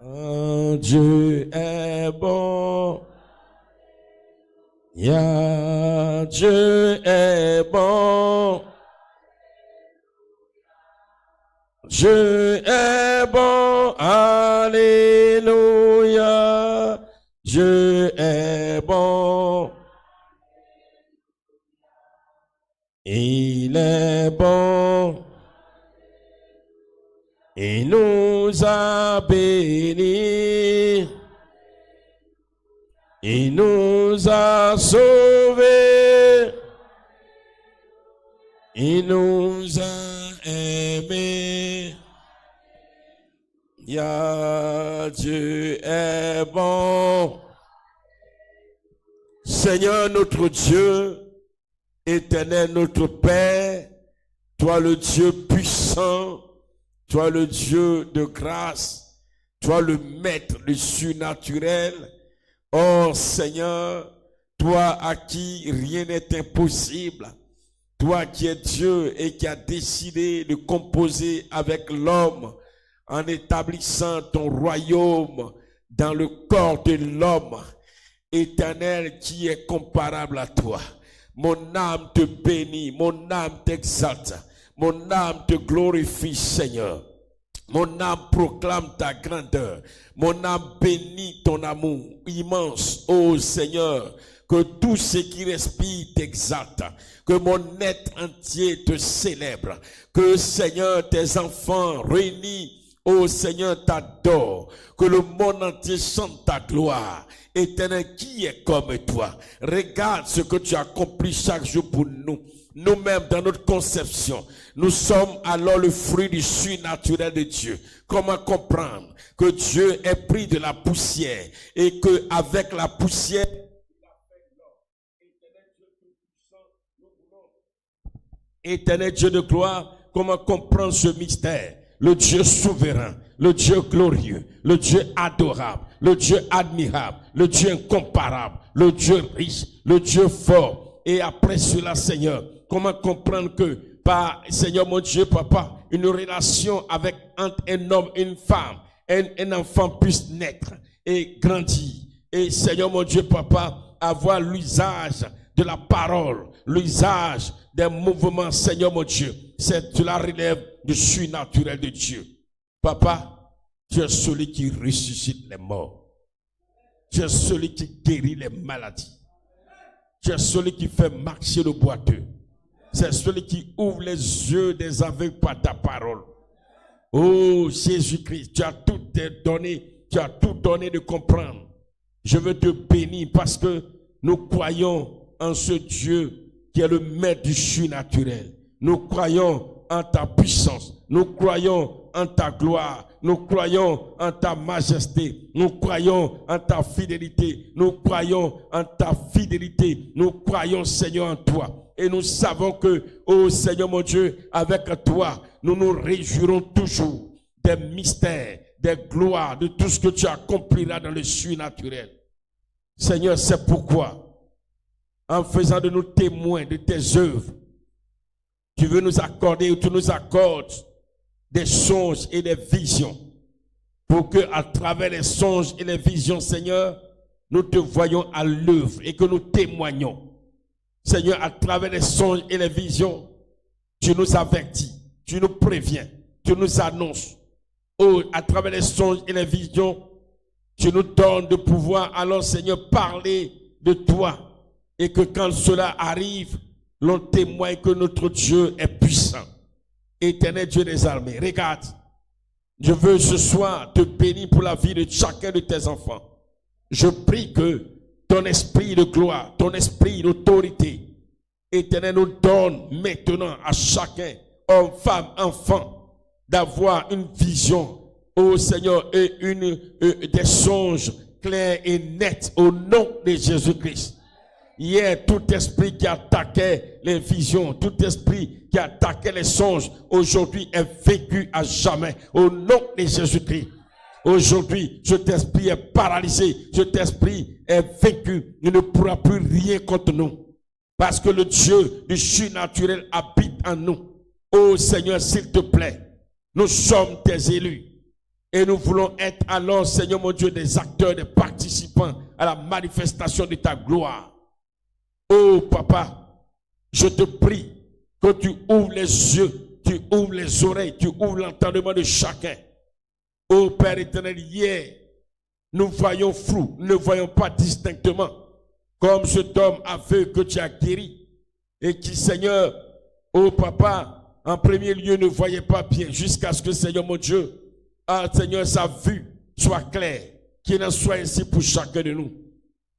Oh, Dieu est bon. Yeah, Dieu est bon. Dieu est bon. Alléluia. Dieu est bon. Il est bon. Il nous a bénis. Il nous a sauvés. Il nous a aimés. Ya Dieu est bon. Seigneur notre Dieu, éternel notre Père, toi le Dieu puissant, toi le Dieu de grâce, toi le maître, le surnaturel. Oh Seigneur, toi à qui rien n'est impossible, toi qui es Dieu et qui as décidé de composer avec l'homme en établissant ton royaume dans le corps de l'homme, éternel, qui est comparable à toi. Mon âme te bénit, mon âme t'exalte, mon âme te glorifie, Seigneur. Mon âme proclame ta grandeur. Mon âme bénit ton amour immense, ô Seigneur. Que tout ce qui respire t'exalte. Que mon être entier te célèbre. Que, Seigneur, tes enfants réunis ô Seigneur, t'adore, que le monde entier chante ta gloire. Éternel, qui est comme toi? Regarde ce que tu accomplis chaque jour pour nous. Nous-mêmes, dans notre conception, nous sommes alors le fruit du surnaturel de Dieu. Comment comprendre que Dieu est pris de la poussière et que avec la poussière, Éternel Dieu de gloire, comment comprendre ce mystère? Le Dieu souverain, le Dieu glorieux, le Dieu adorable, le Dieu admirable, le Dieu incomparable, le Dieu riche, le Dieu fort. Et après cela, Seigneur, comment comprendre que par, Seigneur mon Dieu, Papa, une relation avec entre un homme et une femme, un enfant puisse naître et grandir. Et Seigneur mon Dieu, Papa, avoir l'usage de la parole, l'usage des mouvements, Seigneur mon Dieu. Cela relève du surnaturel de Dieu. Papa, tu es celui qui ressuscite les morts. Tu es celui qui guérit les maladies. Tu es celui qui fait marcher le boiteux. C'est celui qui ouvre les yeux des aveugles par ta parole. Oh Jésus-Christ, tu as tout donné de comprendre. Je veux te bénir parce que nous croyons en ce Dieu qui est le maître du surnaturel. Nous croyons en ta puissance. Nous croyons en ta gloire. Nous croyons en ta majesté. Nous croyons en ta fidélité. Nous croyons en ta fidélité. Nous croyons, Seigneur, en toi. Et nous savons que, oh Seigneur mon Dieu, avec toi, nous nous réjouirons toujours des mystères, des gloires, de tout ce que tu accompliras dans le surnaturel. Seigneur, c'est pourquoi, en faisant de nous témoins de tes œuvres, tu veux nous accorder ou tu nous accordes des songes et des visions. Pour que, à travers les songes et les visions, Seigneur, nous te voyons à l'œuvre et que nous témoignons. Seigneur, à travers les songes et les visions, tu nous avertis, tu nous préviens, tu nous annonces. Oh, à travers les songes et les visions, tu nous donnes de pouvoir, alors Seigneur, parler de toi. Et que quand cela arrive, l'on témoigne que notre Dieu est puissant. Éternel Dieu des armées, regarde, je veux ce soir te bénir pour la vie de chacun de tes enfants. Je prie que ton esprit de gloire, ton esprit d'autorité, Éternel, nous donne maintenant à chacun, homme, femme, enfant, d'avoir une vision, ô Seigneur, et des songes clairs et nets au nom de Jésus-Christ. Hier, tout esprit qui attaquait les visions, tout esprit qui attaquait les songes, aujourd'hui est vécu à jamais au nom de Jésus-Christ. Aujourd'hui, cet esprit est paralysé, cet esprit est vaincu, il ne pourra plus rien contre nous. Parce que le Dieu du surnaturel habite en nous. Oh Seigneur, s'il te plaît, nous sommes tes élus. Et nous voulons être alors, Seigneur mon Dieu, des acteurs, des participants à la manifestation de ta gloire. Oh Papa, je te prie que tu ouvres les yeux, tu ouvres les oreilles, tu ouvres l'entendement de chacun. Oh Père éternel, hier, nous voyons flou, nous ne voyons pas distinctement, comme cet homme aveugle que tu as guéri, et qui, Seigneur, oh Papa, en premier lieu ne voyait pas bien, jusqu'à ce que, Seigneur mon Dieu, Seigneur, sa vue soit claire, qu'il en soit ainsi pour chacun de nous.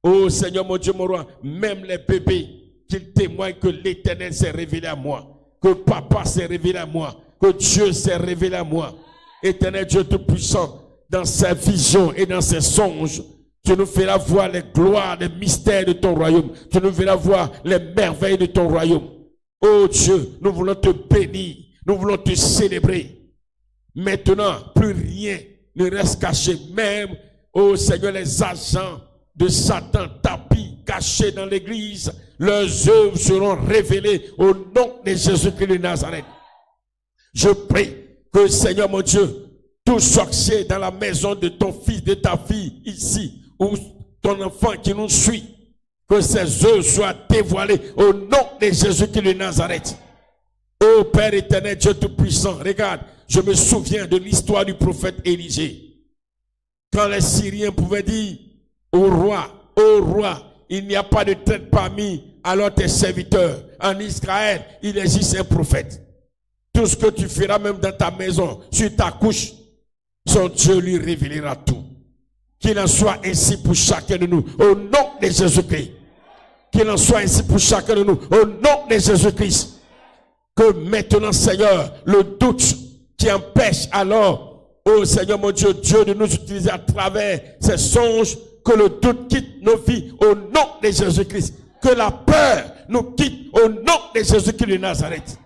Oh Seigneur mon Dieu, mon roi, même les bébés, qu'ils témoignent que l'Éternel s'est révélé à moi, que Papa s'est révélé à moi, que Dieu s'est révélé à moi. Éternel Dieu Tout-Puissant, dans ses visions et dans ses songes, tu nous feras voir les gloires, les mystères de ton royaume. Tu nous feras voir les merveilles de ton royaume. Oh Dieu, nous voulons te bénir, nous voulons te célébrer. Maintenant, plus rien ne reste caché. Même, oh Seigneur, les agents de Satan tapis, cachés dans l'église, leurs œuvres seront révélées au nom de Jésus-Christ de Nazareth. Je prie que, Seigneur mon Dieu, tout sorcier dans la maison de ton fils, de ta fille, ici, ou ton enfant qui nous suit, que ses œuvres soient dévoilées au nom de Jésus-Christ de Nazareth. Ô Père éternel, Dieu Tout-Puissant, regarde, je me souviens de l'histoire du prophète Élisée. Quand les Syriens pouvaient dire au roi, il n'y a pas de tête parmi alors tes serviteurs. En Israël, il existe un prophète. Tout ce que tu feras même dans ta maison, sur ta couche, son Dieu lui révélera tout. Qu'il en soit ainsi pour chacun de nous, au nom de Jésus-Christ. Qu'il en soit ainsi pour chacun de nous, au nom de Jésus-Christ. Que maintenant, Seigneur, le doute qui empêche alors, oh Seigneur mon Dieu, Dieu de nous utiliser à travers ces songes, que le doute quitte nos vies au nom de Jésus-Christ. Que la peur nous quitte au nom de Jésus-Christ de Nazareth.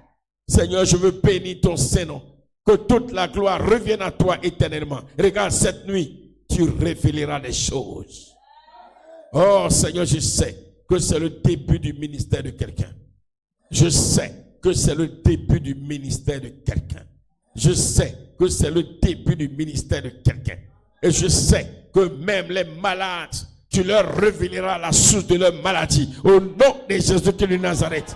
Seigneur, je veux bénir ton Saint-Nom. Que toute la gloire revienne à toi éternellement. Regarde, cette nuit, tu révéleras des choses. Oh Seigneur, je sais que c'est le début du ministère de quelqu'un. Je sais que c'est le début du ministère de quelqu'un. Je sais que c'est le début du ministère de quelqu'un. Et je sais que même les malades, tu leur révéleras la source de leur maladie. Au nom de Jésus-Christ de Nazareth.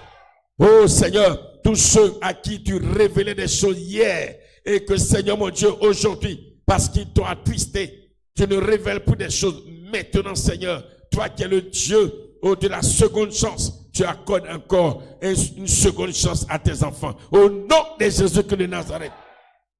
Oh Seigneur, tous ceux à qui tu révélais des choses hier, et que Seigneur mon Dieu, aujourd'hui, parce qu'ils t'ont attristé, tu ne révèles plus des choses. Maintenant Seigneur, toi qui es le Dieu de la seconde chance, tu accordes encore une seconde chance à tes enfants. Au nom de Jésus-Christ de Nazareth.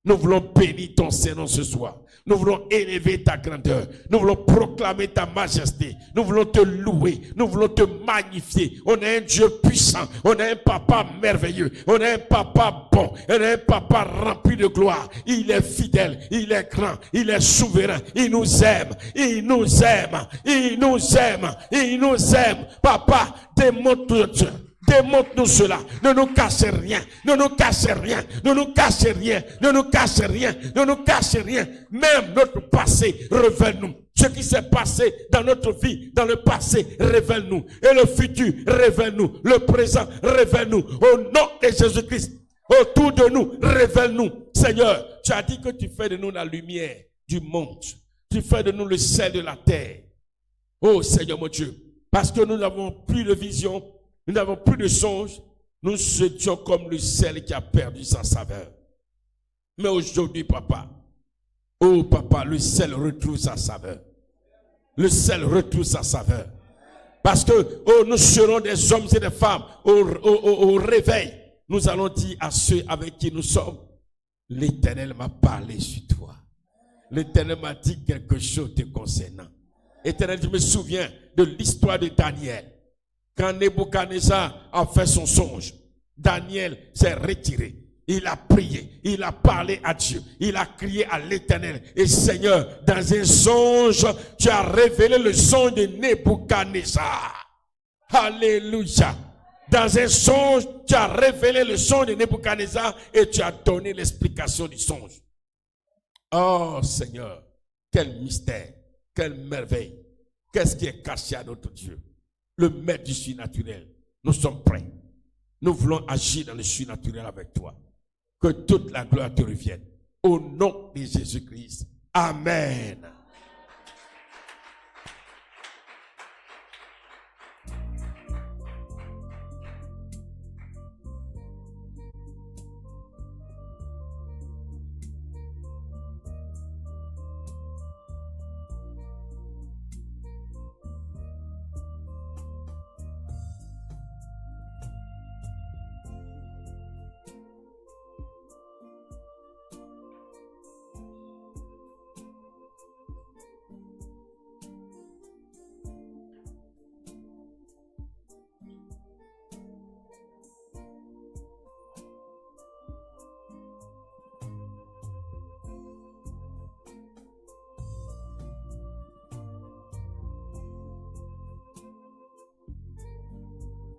Nous voulons bénir ton Saint-Nom ce soir. Nous voulons élever ta grandeur. Nous voulons proclamer ta majesté. Nous voulons te louer. Nous voulons te magnifier. On a un Dieu puissant. On a un papa merveilleux. On a un papa bon. On a un papa rempli de gloire. Il est fidèle. Il est grand. Il est souverain. Il nous aime. Il nous aime. Il nous aime. Il nous aime. Papa, démontre-te. Démontre-nous cela. Ne nous cache rien. Ne nous cache rien. Ne nous cache rien. Ne nous cache rien. Ne nous cache rien. Même notre passé, révèle-nous. Ce qui s'est passé dans notre vie, dans le passé, révèle-nous. Et le futur, révèle-nous. Le présent, révèle-nous. Au nom de Jésus-Christ, autour de nous, révèle-nous. Seigneur, tu as dit que tu fais de nous la lumière du monde. Tu fais de nous le sel de la terre. Oh Seigneur mon Dieu, parce que nous n'avons plus de vision, nous n'avons plus de songe, nous étions comme le sel qui a perdu sa saveur. Mais aujourd'hui, papa, oh papa, le sel retrouve sa saveur. Le sel retrouve sa saveur. Parce que oh, nous serons des hommes et des femmes au réveil. Nous allons dire à ceux avec qui nous sommes, l'Éternel m'a parlé sur toi. L'Éternel m'a dit quelque chose te concernant. Éternel, je me souviens de l'histoire de Daniel. Quand Nebuchadnezzar a fait son songe, Daniel s'est retiré. Il a prié, il a parlé à Dieu, il a crié à l'Éternel. Et Seigneur, dans un songe, tu as révélé le songe de Nebuchadnezzar. Alléluia. Dans un songe, tu as révélé le songe de Nebuchadnezzar et tu as donné l'explication du songe. Oh Seigneur, quel mystère, quelle merveille. Qu'est-ce qui est caché à notre Dieu? Le maître du surnaturel. Nous sommes prêts. Nous voulons agir dans le surnaturel avec toi. Que toute la gloire te revienne. Au nom de Jésus-Christ. Amen.